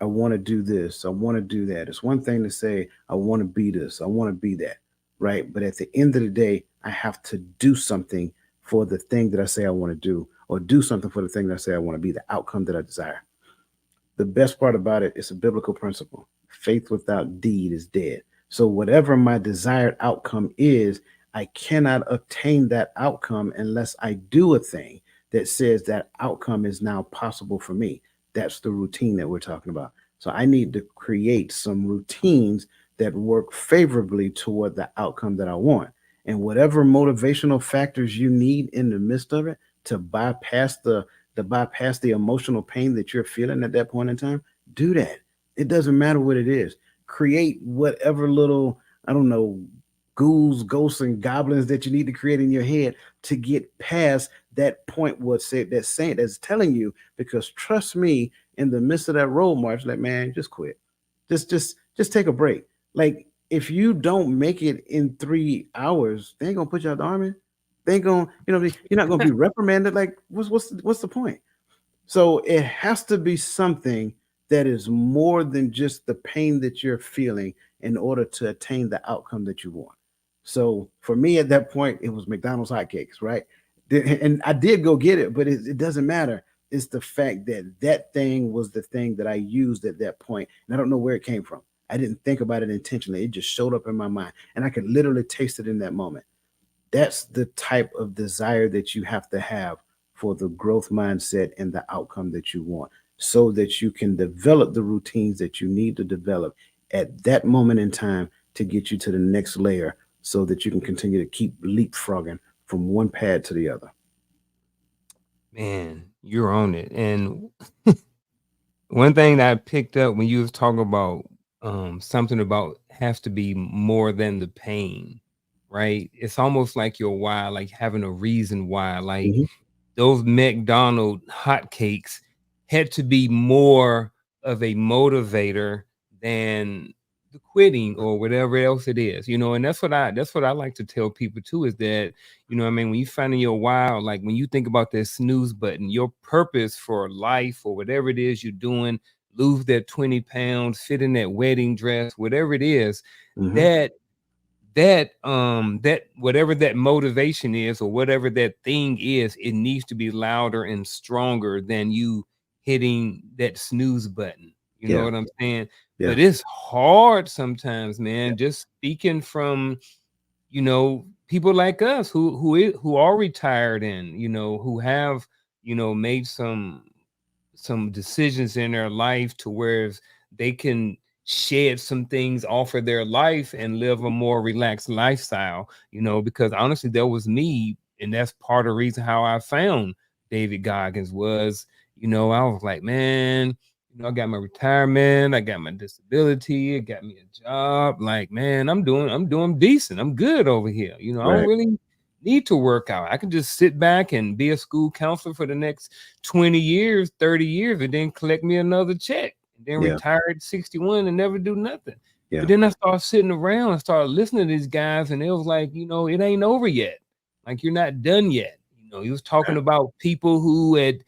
S1: I want to do this, I want to do that. It's one thing to say, I want to be this, I want to be that, right? But at the end of the day, I have to do something for the thing that I say I want to do, or do something for the thing that I say I want to be, the outcome that I desire. The best part about it is a biblical principle: faith without deed is dead. So, whatever my desired outcome is, I cannot obtain that outcome unless I do a thing that says that outcome is now possible for me. That's the routine that we're talking about. So, I need to create some routines that work favorably toward the outcome that I want. And whatever motivational factors you need in the midst of it to bypass the emotional pain that you're feeling at that point in time, do that. It doesn't matter what it is. Create whatever little, I don't know, ghouls, ghosts, and goblins that you need to create in your head to get past that point that's saying that's telling you, because trust me, in the midst of that road march, like, man, just quit. Just take a break. Like, if you don't make it in 3 hours, they ain't gonna put you out the army. They ain't gonna, you're not gonna be reprimanded. Like, what's the point? So it has to be something that is more than just the pain that you're feeling in order to attain the outcome that you want. So for me at that point, it was McDonald's hotcakes, right? And I did go get it, but it doesn't matter. It's the fact that that thing was the thing that I used at that point, and I don't know where it came from. I didn't think about it intentionally. It just showed up in my mind, and I could literally taste it in that moment. That's the type of desire that you have to have for the growth mindset and the outcome that you want, so that you can develop the routines that you need to develop at that moment in time to get you to the next layer, so that you can continue to keep leapfrogging from one pad to the other.
S2: Man, you're on it. And one thing that I picked up when you was talking about something about has to be more than the pain, right? It's almost like your why, like having a reason why. Like
S1: Hmm.
S2: those McDonald hotcakes had to be more of a motivator than the quitting or whatever else it is, and that's what I like to tell people too, is that, what I mean, when you finding your why, or like when you think about that snooze button, your purpose for life or whatever it is you're doing, lose that 20 pounds, fit in that wedding dress, whatever it is,
S1: Hmm.
S2: that that whatever that motivation is or whatever that thing is, it needs to be louder and stronger than you hitting that snooze button. You know
S1: Yeah,
S2: what I'm saying?
S1: yeah,
S2: But it's hard sometimes,
S1: yeah,
S2: man, just speaking from, people like us who are retired and, who have, made some decisions in their life to where they can shed some things off of their life and live a more relaxed lifestyle, because honestly, that was me. And that's part of the reason how I found David Goggins was, I was like, man, I got my retirement, I got my disability, it got me a job. Like, man, I'm doing decent. I'm good over here. I don't
S1: right,
S2: really need to work out. I can just sit back and be a school counselor for the next 20 years, 30 years, and then collect me another check, and then
S1: yeah,
S2: retire at 61 and never do nothing. But
S1: yeah,
S2: then I started sitting around and started listening to these guys, and it was like, it ain't over yet. Like, you're not done yet. He was talking
S1: right,
S2: about people who had,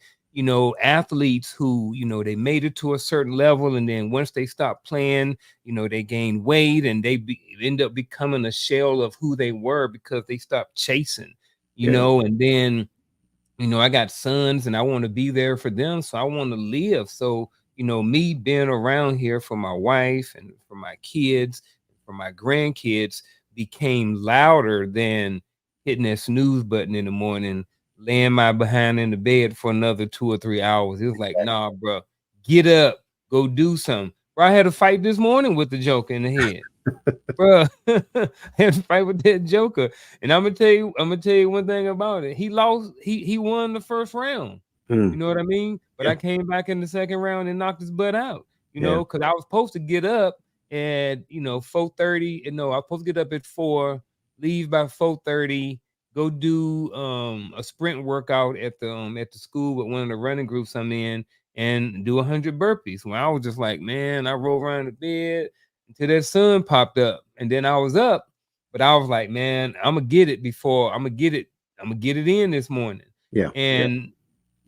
S2: athletes who, they made it to a certain level, and then once they stopped playing, they gained weight and end up becoming a shell of who they were because they stopped chasing,
S1: yeah,
S2: and then I got sons and I want to be there for them. So I want to live. So, me being around here for my wife and for my kids, for my grandkids became louder than hitting that snooze button in the morning, laying my behind in the bed for another 2 or 3 hours. It was like, nah, bro, get up, go do something. Bro, I had a fight this morning with the joker in the head. Bro, had to fight with that Joker. And I'm gonna tell you one thing about it. He lost, he won the first round. You
S1: mm,
S2: know what I mean? But
S1: yeah,
S2: I came back in the second round and knocked his butt out,
S1: yeah,
S2: because I was supposed to get up at 4:30. And no, I was supposed to get up at 4, leave by 4:30, go do a sprint workout at the school with one of the running groups I'm in, and do 100 burpees. When I was just like, man, I rolled around the bed until that sun popped up, and then I was up. But I was like, man, I'm gonna get it in this morning.
S1: yeah,
S2: And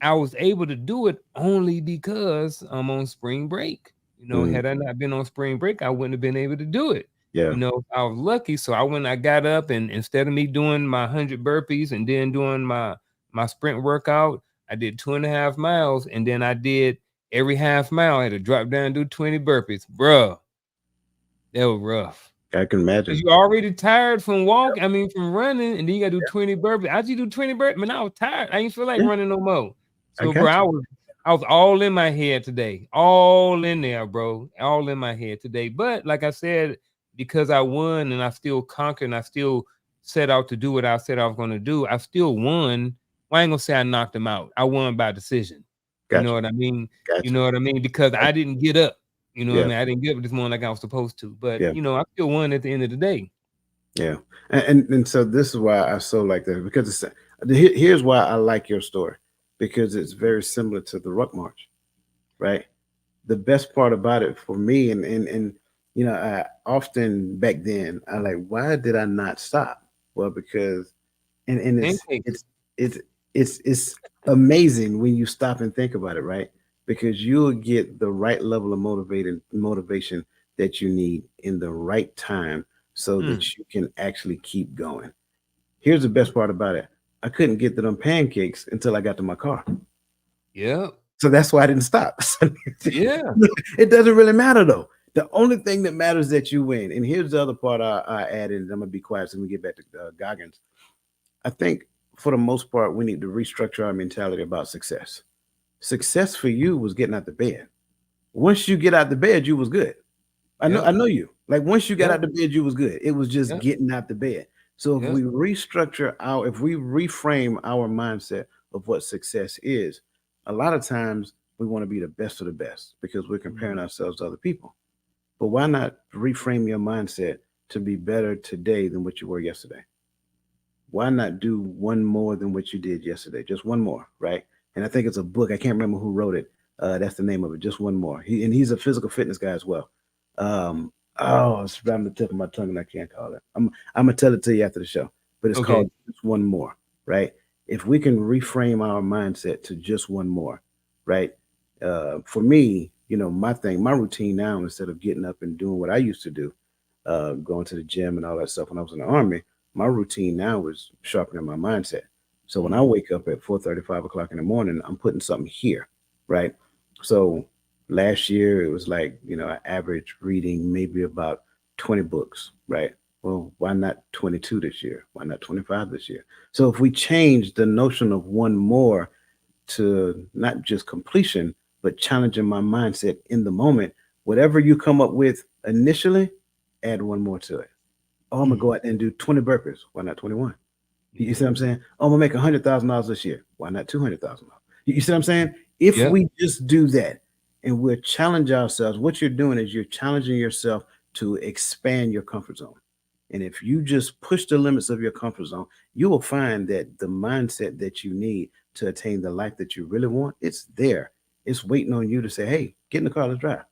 S2: I was able to do it only because I'm on spring break.
S1: mm,
S2: Had I not been on spring break, I wouldn't have been able to do it.
S1: yeah,
S2: I was lucky. So I got up, and instead of me doing my 100 burpees and then doing my sprint workout, I did 2.5 miles, and then I did every half mile. I had to drop down and do 20 burpees. Bruh, that was rough.
S1: I can
S2: 'Cause
S1: imagine.
S2: you're already tired from from running, and then you gotta do 20 burpees. How'd you do 20 burpees? Man, I was tired. I ain't feel like
S1: Yeah,
S2: running no more.
S1: I
S2: So, bro,
S1: got you.
S2: I was all in my head today. All in there, bro. All in my head today. But like I said, because I won and I still conquered and I still set out to do what I said I was gonna do, I still won. Well, I ain't gonna say I knocked him out. I won by decision. You
S1: Got
S2: know
S1: you.
S2: what I mean? You
S1: Got you.
S2: know what I mean? Because
S1: Got
S2: I didn't get up. You know what I
S1: you.
S2: mean? I didn't get up this morning like I was supposed to. But
S1: Yeah,
S2: I still won at the end of the day.
S1: yeah, and so this is why I so like that, because here's why I like your story, because it's very similar to the Ruck March, right? The best part about it for me, and I often back then I like, why did I not stop? Well, because and
S2: Pancakes.
S1: it's it's amazing when you stop and think about it, right? Because you'll get the right level of motivation that you need in the right time, so that
S2: Mm.
S1: you can actually keep going. Here's the best part about it: I couldn't get to them pancakes until I got to my car,
S2: Yep.
S1: so that's why I didn't stop.
S2: Yeah.
S1: It doesn't really matter though. The only thing that matters is that you win. And here's the other part I added. I'm gonna be quiet so we get back to Goggins. I think for the most part, we need to restructure our mentality about success. Success for you was getting out the bed. Once you get out the bed, you was good. I
S2: Yep.
S1: know you. Like once you got
S2: Yep.
S1: out the bed, you was good. It was just
S2: Yep.
S1: getting out the bed. So
S2: Yep.
S1: if we reframe our mindset of what success is, a lot of times we want to be the best of the best because we're comparing
S2: Mhm.
S1: ourselves to other people. But why not reframe your mindset to be better today than what you were yesterday? Why not do one more than what you did yesterday? Just one more, right? And I think it's a book. I can't remember who wrote it. That's the name of it. Just one more. He's a physical fitness guy as well. Um, it's right on the tip of my tongue, and I can't call it. I'm gonna tell it to you after the show. But it's
S2: Okay.
S1: called Just One More, right? If we can reframe our mindset to just one more, right? For me, my routine now, instead of getting up and doing what I used to do, going to the gym and all that stuff when I was in the army, my routine now is sharpening my mindset. So when I
S2: Mhm.
S1: wake up at 4:30, 5 o'clock in the morning, I'm putting something here, right? So last year it was like, I average reading maybe about 20 books, right? Well, why not 22 this year? Why not 25 this year? So if we change the notion of one more to not just completion, but challenging my mindset in the moment, whatever you come up with initially, add one more to it. Oh, I'm gonna
S2: Mm.
S1: go out there and do 20 burpees. Why not 21? You
S2: Yeah.
S1: see what I'm saying? Oh, I'm gonna make $100,000 this year. Why not $200,000? You see what I'm saying? If
S2: Yep.
S1: we just do that and we'll challenge ourselves, what you're doing is you're challenging yourself to expand your comfort zone. And if you just push the limits of your comfort zone, you will find that the mindset that you need to attain the life that you really want, it's there. It's waiting on you to say, hey, get in the car, let's drive.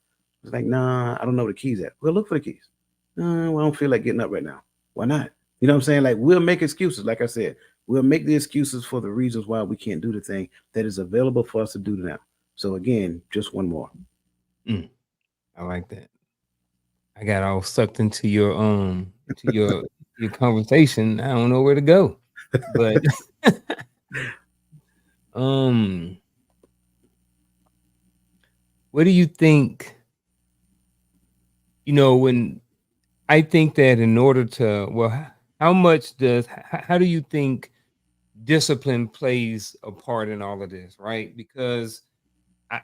S1: It's like, nah, I don't know where the keys at. Well, look for the keys. Well, I don't feel like getting up right now. Why not? You know what I'm saying? Like we'll make excuses. Like I said, we'll make the excuses for the reasons why we can't do the thing that is available for us to do now. So again, just one more.
S2: Mm. I like that. I got all sucked into your conversation. I don't know where to go. But um what do you think, when I think that in order to, well, how much how do you think discipline plays a part in all of this, right? Because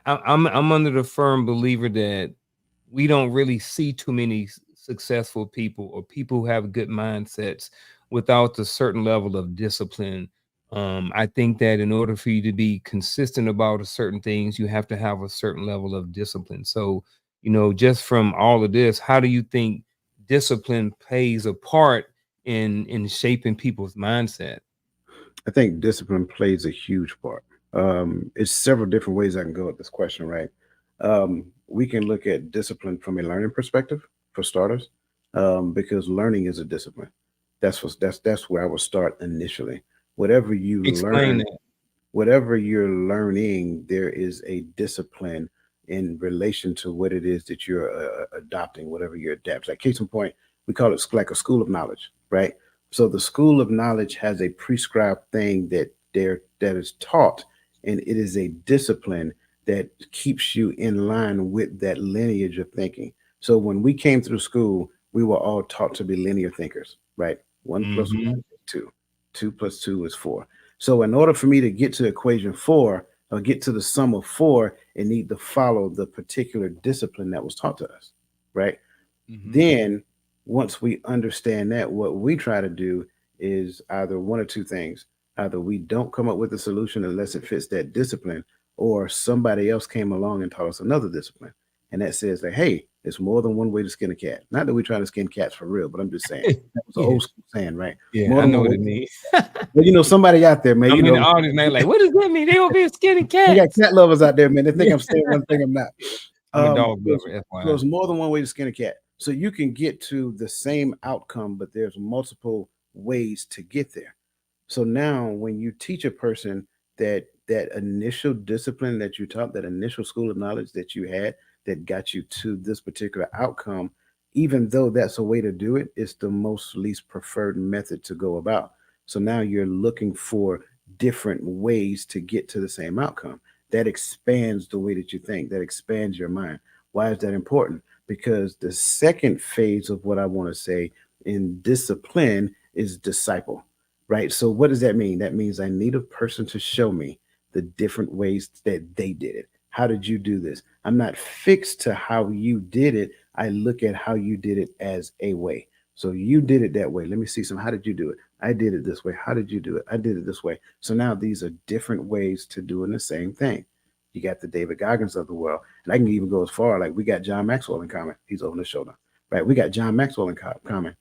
S2: I'm under the firm believer that we don't really see too many successful people or people who have good mindsets without a certain level of discipline. I think that in order for you to be consistent about a certain things, you have to have a certain level of discipline. So, just from all of this, how do you think discipline plays a part in shaping people's mindset?
S1: I think discipline plays a huge part. It's several different ways I can go with this question, right? We can look at discipline from a learning perspective, for starters, because learning is a discipline. That's where I would start initially. Whatever you
S2: Explain
S1: learn
S2: that.
S1: whatever you're learning, there is a discipline in relation to what it is that you're adopting, whatever you're adapting. Like case in point, we call it like a school of knowledge, right? So the school of knowledge has a prescribed thing that is taught, and it is a discipline that keeps you in line with that lineage of thinking. So when we came through school, we were all taught to be linear thinkers, right? One plus one
S2: Mhm.
S1: is two. Two plus two is four. So in order for me to get to equation four or get to the sum of four, it need to follow the particular discipline that was taught to us, right?
S2: Mhm.
S1: Then once we understand that, what we try to do is either one or two things. Either we don't come up with a solution unless it fits that discipline, or somebody else came along and taught us another discipline. And that says that, hey, there's more than one way to skin a cat. Not that we're trying to skin cats for real, but I'm just saying. That was an
S2: Yeah.
S1: old school saying, right?
S2: Yeah,
S1: More
S2: I
S1: than
S2: know
S1: one
S2: what
S1: way.
S2: it means.
S1: Well, somebody out there, man,
S2: I'm in the audience, man, like, "What does that mean? They over here skinning
S1: they got
S2: cats."
S1: cat lovers out there, man. They think
S2: Yeah.
S1: I'm saying one thing I'm not.
S2: I'm a dog
S1: So
S2: lover, FYI.
S1: there's more than one way to skin a cat. So you can get to the same outcome, but there's multiple ways to get there. So now when you teach a person that initial discipline that you taught, that initial school of knowledge that you had that got you to this particular outcome, even though that's a way to do it, it's the most least preferred method to go about. So now you're looking for different ways to get to the same outcome. That expands the way that you think, that expands your mind. Why is that important? Because the second phase of what I want to say in discipline is disciple. right? So what does that mean? That means I need a person to show me the different ways that they did it. How did you do this? I'm not fixed to how you did it. I look at how you did it as a way. So you did it that way. Let me see some. How did you do it? I did it this way. How did you do it? I did it this way. So now these are different ways to doing the same thing. You got the David Goggins of the world. And I can even go as far like we got John Maxwell in common. He's over the shoulder. Right? We got John Maxwell in common.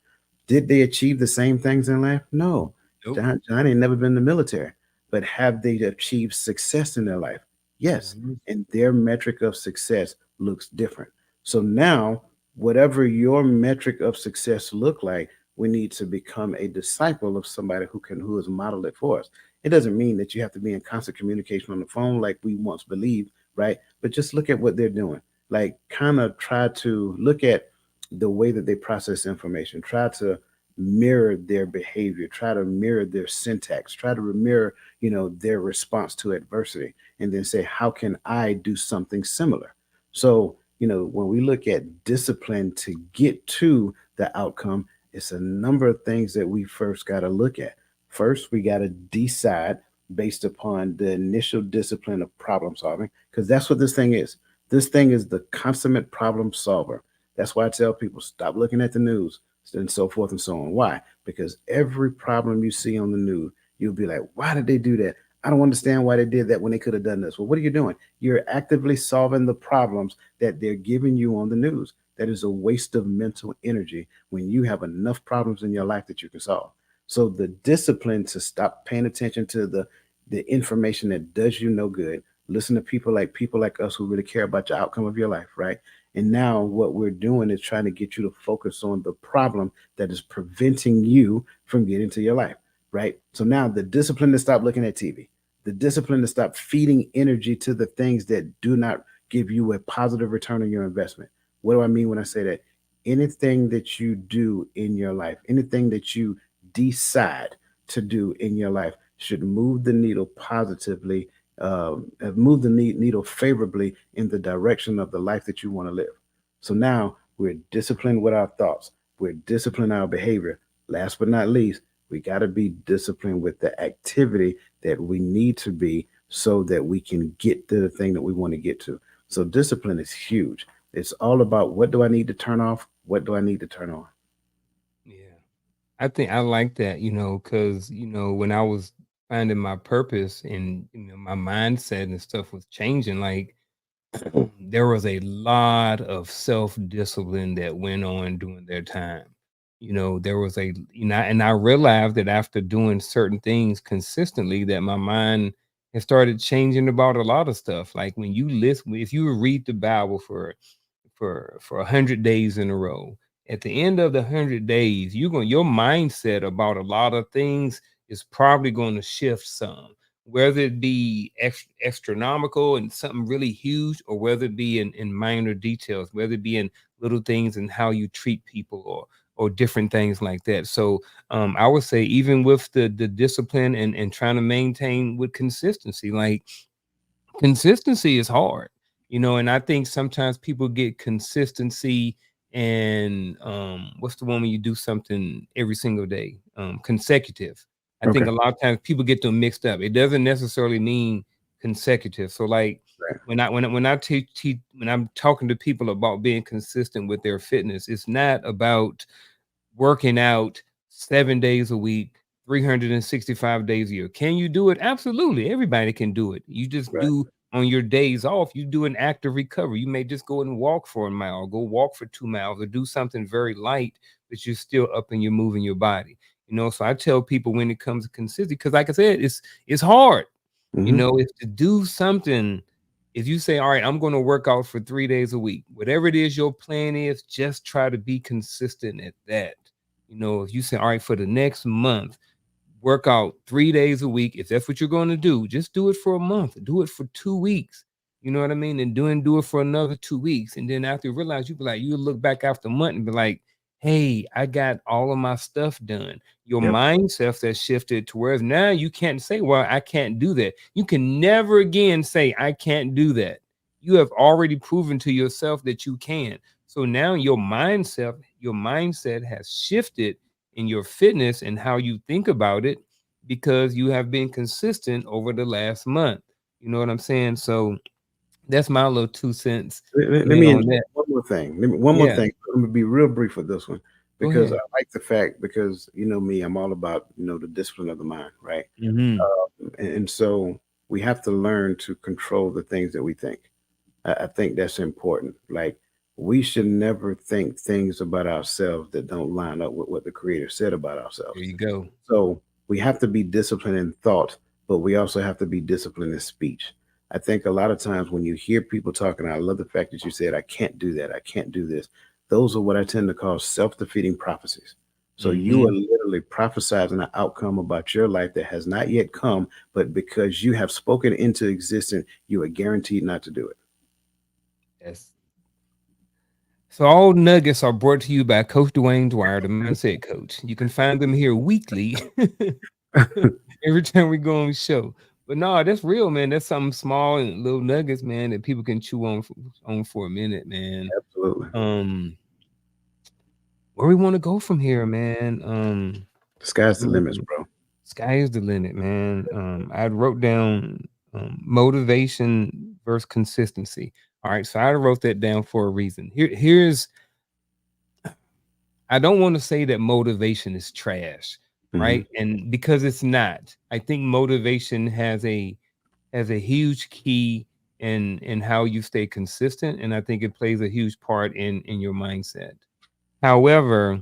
S1: Did they achieve the same things in life? No.
S2: Nope.
S1: John ain't never been in the military. But have they achieved success in their life? Yes.
S2: Mhm.
S1: And their metric of success looks different. So now, whatever your metric of success look like, we need to become a disciple of somebody who has modeled it for us. It doesn't mean that you have to be in constant communication on the phone like we once believed, right? But just look at what they're doing. Like kind of try to look at the way that they process information. Try to mirror their behavior. Try to mirror their syntax. Try to mirror, their response to adversity, and then say, how can I do something similar? So, when we look at discipline to get to the outcome, it's a number of things that we first got to look at. First, we got to decide based upon the initial discipline of problem solving, because that's what this thing is. This thing is the consummate problem solver. That's why I tell people stop looking at the news and so forth and so on. Why? Because every problem you see on the news, you'll be like, why did they do that? I don't understand why they did that when they could have done this. Well, what are you doing? You're actively solving the problems that they're giving you on the news. That is a waste of mental energy when you have enough problems in your life that you can solve. So the discipline to stop paying attention to the information that does you no good. Listen to people like us who really care about the outcome of your life, right? And now what we're doing is trying to get you to focus on the problem that is preventing you from getting to your life, right? So now the discipline to stop looking at TV, the discipline to stop feeding energy to the things that do not give you a positive return on your investment. What do I mean when I say that? Anything that you do in your life, anything that you decide to do in your life should move the needle positively, move the needle favorably in the direction of the life that you want to live. So now we're disciplined with our thoughts, we're disciplined our behavior. Last but not least, we got to be disciplined with the activity that we need to be so that we can get to the thing that we want to get to. So discipline is huge. It's all about what do I need to turn off? What do I need to turn on?
S2: Yeah. I think I like that, because, when I was finding my purpose and, my mindset and stuff was changing, like there was a lot of self-discipline that went on during their time. There was and I realized that after doing certain things consistently that my mind has started changing about a lot of stuff. Like when you listen, if you read the Bible for 100 days in a row, at the end of the 100 days, your mindset about a lot of things is probably going to shift some, whether it be astronomical and something really huge, or whether it be in minor details, whether it be in little things and how you treat people, or different things like that. So I would say even with the discipline and trying to maintain with consistency, like consistency is hard, and I think sometimes people get consistency and what's the one when you do something every single day? Consecutive. I think
S1: Okay.
S2: a lot of times people get them mixed up. It doesn't necessarily mean consecutive. So like
S1: Right.
S2: when I'm talking to people about being consistent with their fitness, it's not about working out 7 days a week, 365 days a year. Can you do it? Absolutely. Everybody can do it. You just
S1: Right.
S2: do on your days off, you do an active recovery. You may just go and walk for a mile, or go walk for 2 miles, or do something very light, but you're still up and you're moving your body. So I tell people when it comes to consistency, because like I said, it's hard.
S1: Hmm.
S2: If to do something, if you say, all right, I'm going to work out for 3 days a week, whatever it is your plan is, just try to be consistent at that. If you say, all right, for the next month, work out 3 days a week. If that's what you're going to do, just do it for a month, do it for 2 weeks. You know what I mean? And do it for another 2 weeks. And then after you realize, you look back after a month and be like, hey, I got all of my stuff done. Your
S1: Yep.
S2: mindset has shifted to whereas now you can't say, well, I can't do that. You can never again say, I can't do that. You have already proven to yourself that you can. So now your mindset has shifted in your fitness and how you think about it. because you have been consistent over the last month. You know what I'm saying? So that's my little 2 cents
S1: Let
S2: in
S1: me
S2: on
S1: interject
S2: that.
S1: one more thing. One more
S2: Yeah,
S1: thing. I'm gonna be real brief with this one
S2: go
S1: because I
S2: ahead.
S1: like the fact because you know me, I'm all about the discipline of the mind, right?
S2: Hmm.
S1: And so we have to learn to control the things that we think. I think that's important. Like we should never think things about ourselves that don't line up with what the Creator said about
S2: There
S1: ourselves.
S2: you go.
S1: So we have to be disciplined in thought, but we also have to be disciplined in speech. I think a lot of times when you hear people talking, I love the fact that you said, I can't do that, I can't do this. Those are what I tend to call self defeating prophecies. So you are
S2: Hmm.
S1: literally prophesizing an outcome about your life that has not yet come, but because you have spoken into existence, you are guaranteed not to do
S2: Yes. So all nuggets are brought to you by Coach Dwayne Dwyer, the mindset coach. You can find them here weekly
S1: it.
S2: every time we go on the show. But no, that's real, man. That's something small and little nuggets, man, that people can chew on for a minute, man.
S1: Absolutely.
S2: Um, where we want to go from here, man.
S1: The sky's the limits,
S2: Mm,
S1: bro.
S2: sky is the limit, man. I wrote down motivation versus consistency. All right, so I wrote that down for a reason. Here's I don't want to say that motivation is trash,
S1: Hmm.
S2: right? And because it's not, I think motivation has a huge key in how you stay consistent, and I think it plays a huge part in your mindset. However,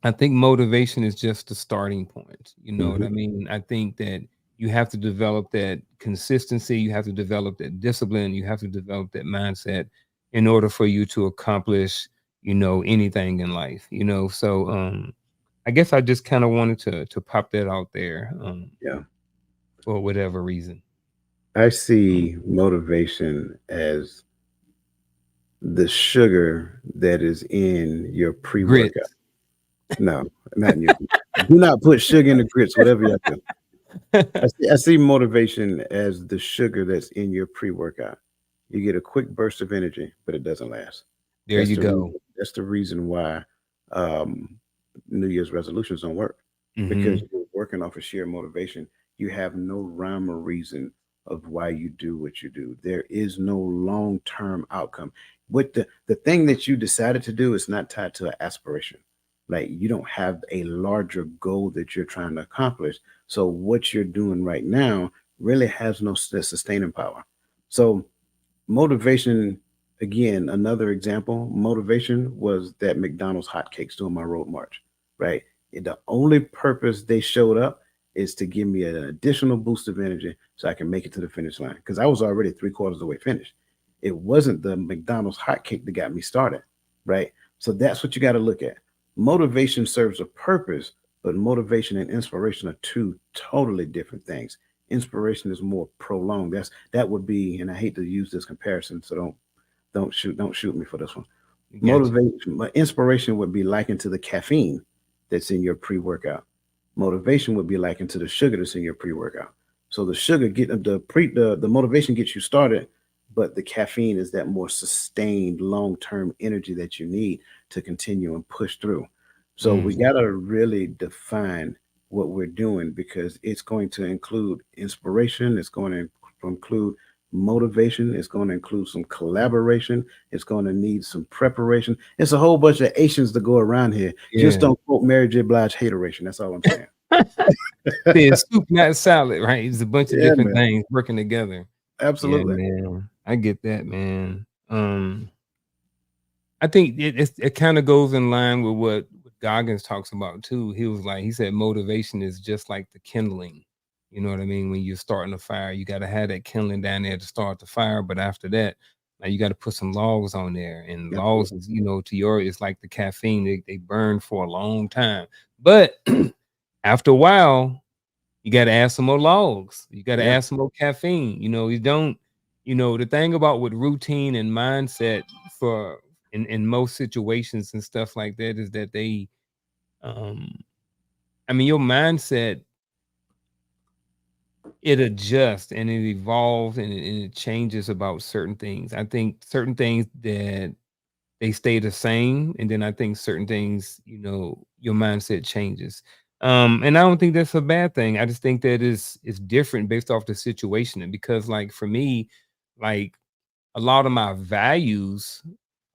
S2: I think motivation is just the starting point. You know what
S1: Hmm.
S2: I mean? I think that you have to develop that consistency, you have to develop that discipline, you have to develop that mindset in order for you to accomplish, anything in life, So I guess I just kind of wanted to pop that out there
S1: Yeah.
S2: for whatever reason.
S1: I
S2: Um,
S1: see motivation as the sugar that is in your pre workout.
S2: grits.
S1: No, not in your. Do not put sugar in the grits, whatever you do. I see motivation as the sugar that's in your pre workout. You get a quick burst of energy, but it doesn't last.
S2: There
S1: That's
S2: you
S1: the reason.
S2: go.
S1: That's the reason why um, New Year's resolutions don't work because
S2: Hmm.
S1: you're working off of sheer motivation. You have no rhyme or reason of why you do what you do. There is no long term outcome. What the thing that you decided to do is not tied to an aspiration. Like you don't have a larger goal that you're trying to accomplish. So what you're doing right now really has no sustaining power. So motivation, again, another example, motivation was that McDonald's hotcakes during my road march, right? The only purpose they showed up is to give me an additional boost of energy so I can make it to the finish line because I was already three-quarters of the way finished. It wasn't the McDonald's hotcake that got me started, right? So that's what you got to look at. Motivation serves a purpose, but motivation and inspiration are two totally different things. Inspiration is more prolonged. That would be, and I hate to use this comparison, so don't shoot me for this one.
S2: You got you.
S1: Motivation, but inspiration would be likened to the caffeine that's in your pre-workout. Motivation would be likened to the sugar that's in your pre-workout. So the sugar get the motivation gets you started, but the caffeine is that more sustained long-term energy that you need to continue and push through. So we
S2: Mm,
S1: gotta really define what we're doing because it's going to include inspiration, it's going to include motivation, it's going to include some collaboration, it's going to need some preparation. It's a whole bunch of Asians to go around here. Just
S2: yeah.
S1: don't quote Mary J. Blige hateration. That's all I'm saying.
S2: Said soup, not salad, right? It's a bunch of
S1: Yeah,
S2: different
S1: man.
S2: things working together. Yeah,
S1: Absolutely.
S2: man. I get that, man. I think it kind of goes in line with what Goggins talks about too. He said motivation is just like the kindling. You know what I mean? When you're starting a fire, you got to have that kindling down there to start the fire. But after that, now you got to put some logs on there. And logs
S1: Absolutely.
S2: is, to your it's like the caffeine. They burn for a long time. But after a while, you got to add some more logs. You got to
S1: Yeah.
S2: add some more caffeine. You don't, the thing about with routine and mindset for in most situations and stuff like that is that um, I mean, your mindset, it adjusts and it evolves and it changes about certain things. I think certain things that they stay the same. And then I think certain things, your mindset changes. And I don't think that's a bad thing. I just think that is different based off the situation. And because like for me, like a lot of my values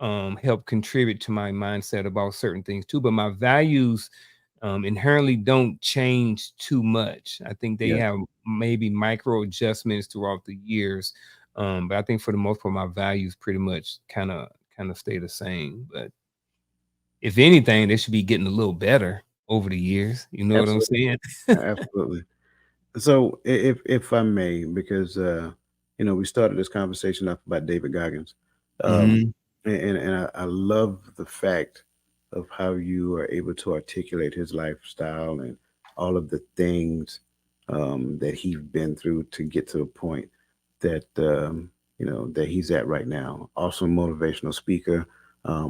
S2: help contribute to my mindset about certain things too. But my values inherently don't change too much. I think they
S1: Yes,
S2: have maybe micro adjustments throughout the years. But I think for the most part, my values pretty much kind of stay the same. But if anything, they should be getting a little better over the years. You know what I'm
S1: absolutely,
S2: saying?
S1: absolutely. So, if I may, because we started this conversation off about David Goggins, um,
S2: Mhm.
S1: and I love the fact of how you are able to articulate his lifestyle and all of the things that he's been through to get to the point that that he's at right now. Also, motivational speaker,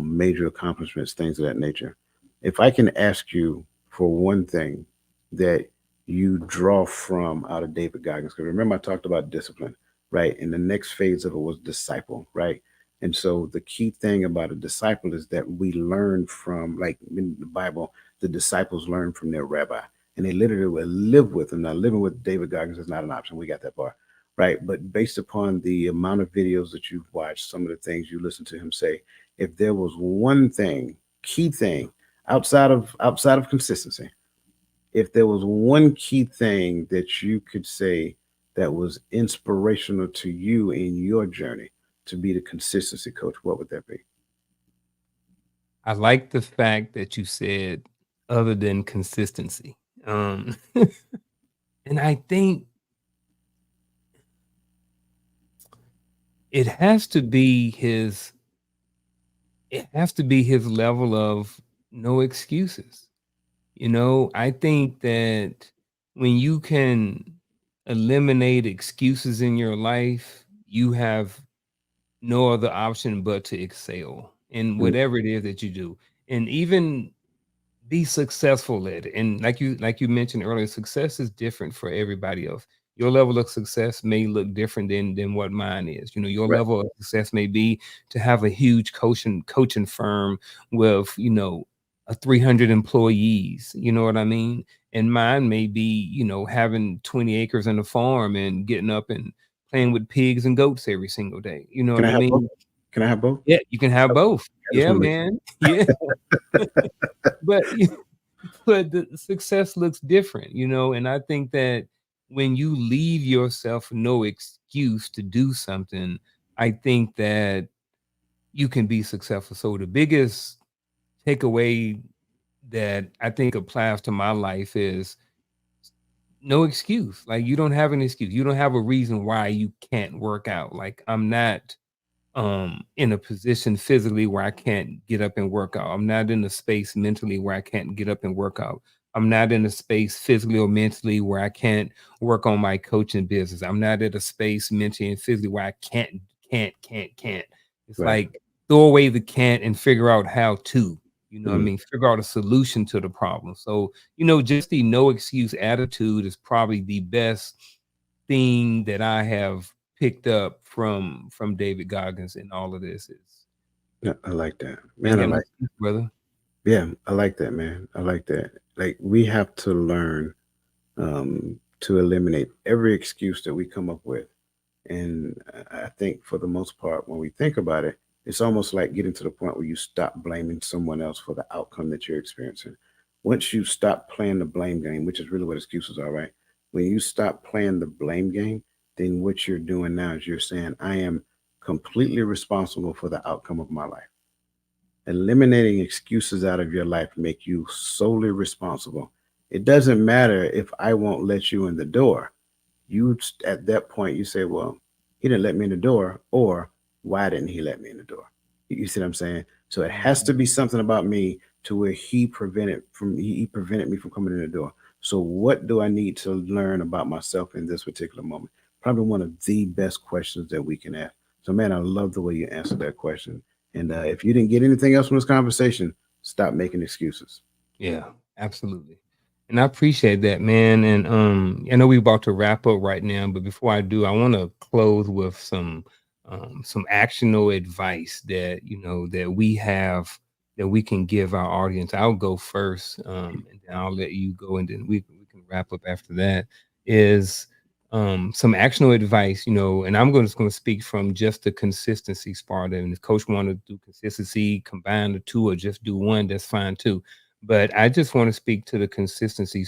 S1: major accomplishments, things of that nature. If I can ask you for one thing that you draw from out of David Goggins. Because remember, I talked about discipline, right? And the next phase of it was disciple, right? And so the key thing about a disciple is that we learn from, like in the Bible, the disciples learn from their rabbi, and they literally will live with him. Now, living with David Goggins is not an option. We got that part, right? But based upon the amount of videos that you've watched, some of the things you listen to him say, if there was one thing, key thing outside of consistency, if there was one key thing that you could say that was inspirational to you in your journey to be the consistency coach, what would that be?
S2: I like the fact that you said other than consistency. Um, and I think it has to be his level of no excuses. I think that when you can eliminate excuses in your life, you have no other option but to excel in
S1: Mm,
S2: whatever it is that you do. And even be successful at it. And like you mentioned earlier, success is different for everybody else. Your level of success may look different than what mine is. Your
S1: right.
S2: level of success may be to have a huge coaching firm with, a 300 employees. You know what I mean? And mine may be, having 20 acres and a farm and getting up and playing with pigs and goats every single day. You know
S1: Can
S2: what
S1: I
S2: I
S1: have both?
S2: mean?
S1: Can I have both?
S2: Yeah, you can have
S1: Okay.
S2: both.
S1: I just
S2: Yeah,
S1: want to make
S2: man. Yeah. But but the success looks different, and I think that when you leave yourself no excuse to do something, I think that you can be successful. So the biggest takeaway that I think applies to my life is no excuse. Like you don't have an excuse. You don't have a reason why you can't work out. Like I'm not in a position physically where I can't get up and work out. I'm not in a space mentally where I can't get up and work out. I'm not in a space physically or mentally where I can't work on my coaching business. I'm not at a space mentally and physically where I can't. It's
S1: right.
S2: like throw away the can't and figure out how to. What I
S1: Mm,
S2: mean, figure out a solution to the problem. So, just the no excuse attitude is probably the best thing that I have picked up from David Goggins in all of this is
S1: yeah, I like that,
S2: ain't
S1: man. I
S2: got no
S1: like.
S2: excuse, brother.
S1: Yeah, I like that, man. I like that. Like we have to learn to eliminate every excuse that we come up with. And I think for the most part, when we think about it, it's almost like getting to the point where you stop blaming someone else for the outcome that you're experiencing. Once you stop playing the blame game, which is really what excuses are, right? When you stop playing the blame game, then what you're doing now is you're saying, I am completely responsible for the outcome of my life. Eliminating excuses out of your life make you solely responsible. It doesn't matter if I won't let you in the door. You at that point you say, well, he didn't let me in the door, or why didn't he let me in the door? You see what I'm saying? So it has to
S2: Mhm.
S1: be something about me to where he prevented me from coming in the door. So what do I need to learn about myself in this particular moment? Probably one of the best questions that we can ask. So man, I love the way you answered that question. And if you didn't get anything else from this conversation, stop making excuses.
S2: Yeah, absolutely. And I appreciate that, man. And I know we're about to wrap up right now, but before I do, I want to close with some actionable advice that we have that we can give our audience. I'll go first, and then I'll let you go, and then we can wrap up after that. Is some actionable advice, and I'm going to speak from just the consistency part. And if coach want to do consistency, combine the two, or just do one, that's fine too. But I just want to speak to the consistency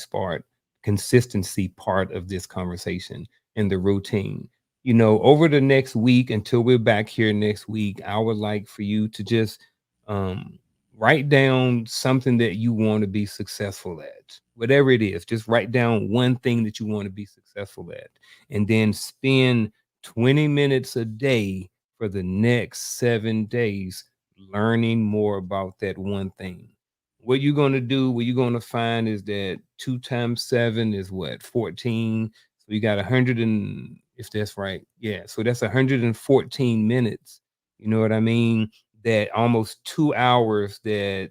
S2: part of this conversation and the routine. Over the next week until we're back here next week, I would like for you to just um, write down something that you want to be successful at, whatever it is. Just write down one thing that you want to be successful at, and then spend 20 minutes a day for the next 7 days learning more about that one thing. What you're going to do, what you're going to find is that 2 times 7 is what, 14. So you got 100, and if that's right, yeah. So that's 114 minutes. You know what I mean? That almost 2 hours that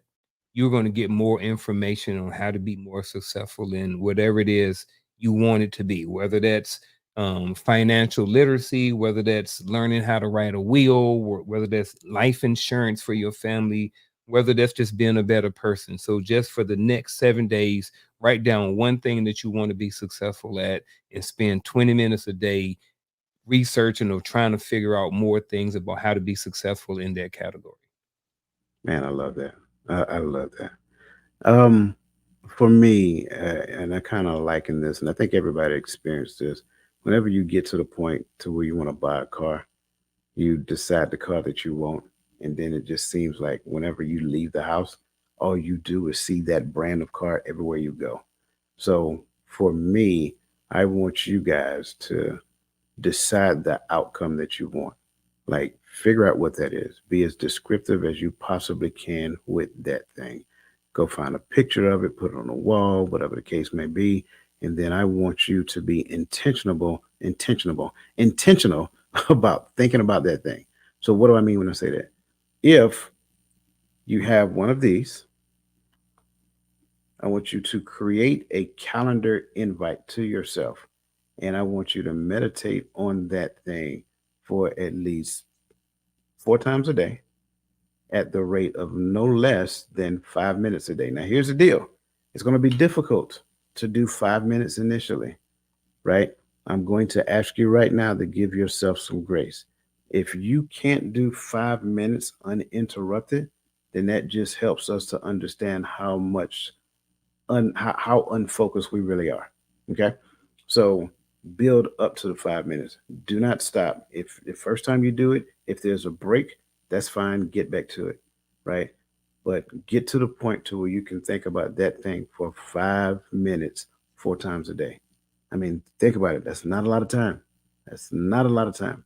S2: you're going to get more information on how to be more successful in whatever it is you want it to be, whether that's financial literacy, whether that's learning how to write a will, or whether that's life insurance for your family, whether that's just being a better person. So, just for the next 7 days, write down one thing that you want to be successful at and spend 20 minutes a day researching or trying to figure out more things about how to be successful in that category.
S1: Man, I love that. I love that. Um, for me, and I kind of liken this, and I think everybody experienced this. Whenever you get to the point to where you want to buy a car, you decide the car that you want, and then it just seems like whenever you leave the house, all you do is see that brand of car everywhere you go. So for me, I want you guys to decide the outcome that you want. Like, figure out what that is. Be as descriptive as you possibly can with that thing. Go find a picture of it, put it on the wall, whatever the case may be. And then I want you to be intentional about thinking about that thing. So, what do I mean when I say that? If you have one of these, I want you to create a calendar invite to yourself. And I want you to meditate on that thing for at least 4 times a day at the rate of no less than 5 minutes a day. Now, here's the deal, it's going to be difficult to do 5 minutes initially, right? I'm going to ask you right now to give yourself some grace. If you can't do 5 minutes uninterrupted, then that just helps us to understand how much how unfocused we really are. Okay, so build up to the 5 minutes. Do not stop. If the first time you do it, if there's a break, that's fine. Get back to it, right? But get to the point to where you can think about that thing for 5 minutes, 4 times a day. I mean, think about it. That's not a lot of time. That's not a lot of time.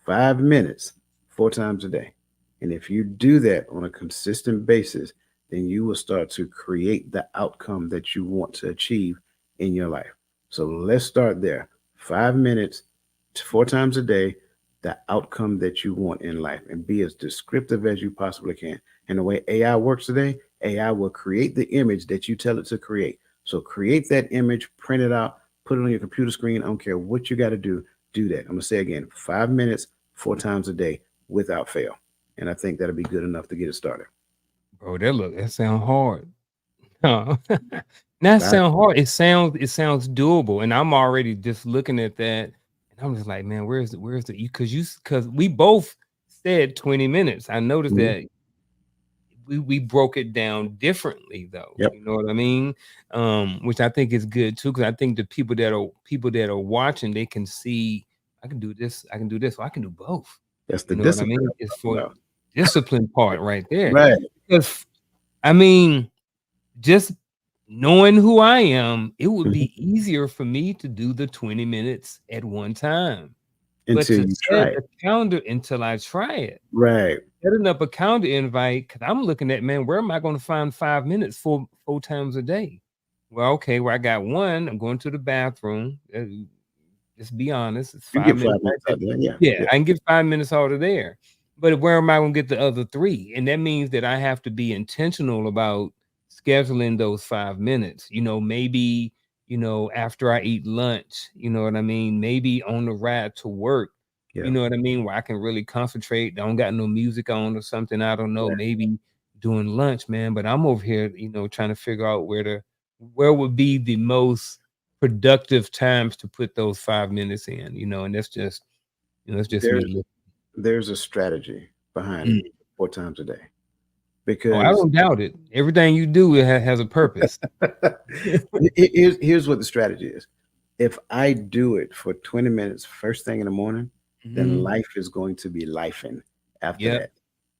S1: 5 minutes, 4 times a day. And if you do that on a consistent basis, then you will start to create the outcome that you want to achieve in your life. So let's start there. 5 minutes, 4 times a day, the outcome that you want in life, and be as descriptive as you possibly can. And the way AI works today, AI will create the image that you tell it to create. So create that image, print it out, put it on your computer screen. I don't care what you got to do that. I'm going to say again, 5 minutes, 4 times a day without fail. And I think that'll be good enough to get it started.
S2: Bro, that sound hard. Huh. Not
S1: Five,
S2: sound hard. It sounds doable. And I'm already just looking at that, and I'm just like, man, where's the you because we both said 20 minutes. I noticed
S1: mhm.
S2: that we broke it down differently though.
S1: Yep.
S2: You know what I mean? Which I think is good too, because I think the people that are watching, they can see I can do this, I can do this, or I can do both.
S1: That's the
S2: You know what I
S1: discipline
S2: mean?
S1: I'm
S2: It's
S1: talking
S2: for
S1: about.
S2: discipline part right there.
S1: Right.
S2: Because I mean, just knowing who I am, it would
S1: Mhm.
S2: be easier for me to do the 20 minutes at one time. But
S1: Until
S2: to
S1: you
S2: set
S1: try it.
S2: a calendar until I try it,
S1: Right.
S2: setting up a calendar invite, because I'm looking at, man, where am I going to find 5 minutes four times a day? Well, okay, where I got one, I'm going to the bathroom. Just be honest, it's
S1: You
S2: five
S1: get
S2: minutes
S1: five
S2: right
S1: minutes
S2: there.
S1: out there. Yeah.
S2: Yeah,
S1: Yeah.
S2: I can get 5 minutes out of there. But where am I going to get the other three? And that means that I have to be intentional about scheduling those 5 minutes. Maybe, after I eat lunch, you know what I mean? Maybe on the ride to work, you
S1: Yeah.
S2: know what I mean? Where I can really concentrate. Don't got no music on or something. I don't know.
S1: Right.
S2: Maybe doing lunch, man. But I'm over here, trying to figure out where would be the most productive times to put those 5 minutes in, and that's just me.
S1: There's there's a strategy behind
S2: Mm.
S1: 4 times a day
S2: Oh, I
S1: because
S2: don't doubt it. Everything you do has a purpose.
S1: here's what the strategy is. If I do it for 20 minutes first thing in the morning, then
S2: Mhm.
S1: life is going to be lifing after
S2: Yep.
S1: that.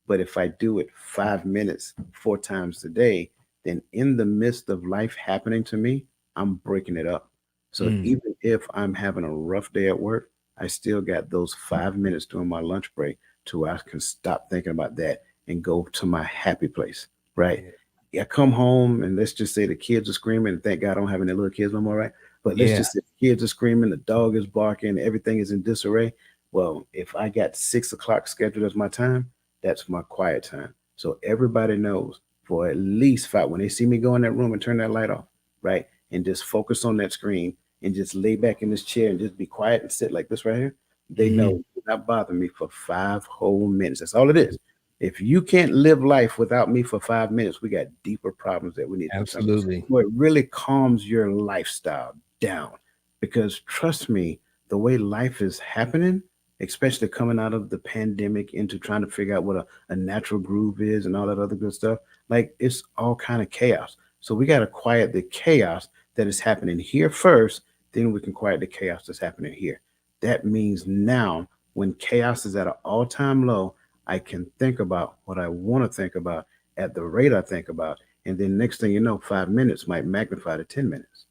S1: But if I do it 5 minutes 4 times a day, then in the midst of life happening to me, I'm breaking it up. So
S2: Mm.
S1: even if I'm having a rough day at work, I still got those 5 minutes during my lunch break to where I can stop thinking about that and go to my happy place, right?
S2: Yeah.
S1: Yeah, come home and let's just say the kids are screaming. And thank God I don't have any little kids no more, right? But let's
S2: Yeah.
S1: just say the kids are screaming, the dog is barking, everything is in disarray. Well, if I got 6 o'clock scheduled as my time, that's my quiet time. So everybody knows for at least five, when they see me go in that room and turn that light off, right? And just focus on that screen and just lay back in this chair and just be quiet and sit like this right here, they know
S2: Mhm.
S1: do not bother me for 5 whole minutes. That's all it is. If you can't live life without me for 5 minutes, we got deeper problems that we need to confront.
S2: Absolutely.
S1: So it really calms your lifestyle down because trust me, the way life is happening, especially coming out of the pandemic into trying to figure out what a natural groove is and all that other good stuff, like it's all kind of chaos. So we got to quiet the chaos that is happening here first, then we can quiet the chaos that's happening here. That means now when chaos is at an all-time low, I can think about what I want to think about at the rate I think about. And then next thing you know, 5 minutes might magnify to 10 minutes.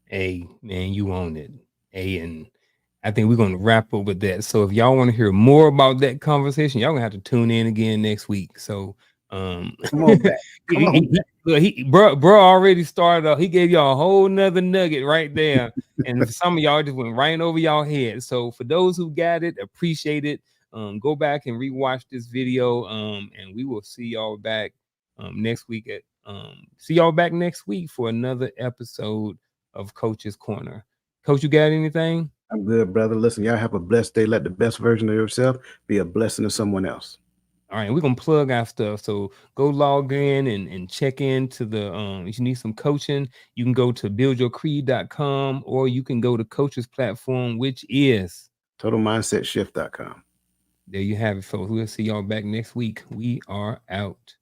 S2: Hey, man, you own it. Hey, and I think we're gonna wrap up with that. So if y'all want to hear more about that conversation, y'all gonna have to tune in again next week. So
S1: Come on back. Come on
S2: he, look, bro already started off. He gave y'all a whole nother nugget right there. And for some of y'all just went right over y'all head. So for those who got it, appreciate it. Go back and rewatch this video. And we will see y'all back next week next week for another episode of Coach's Corner. Coach, you got anything?
S1: I'm good, brother. Listen, y'all have a blessed day. Let the best version of yourself be a blessing to someone else.
S2: All right, we're gonna plug our stuff. So go log in and check into the if you need some coaching, you can go to buildyourcreed.com or you can go to coach's platform, which is
S1: TotalMindsetShift.com.
S2: there you have it, folks. We'll see y'all back next week. We are out.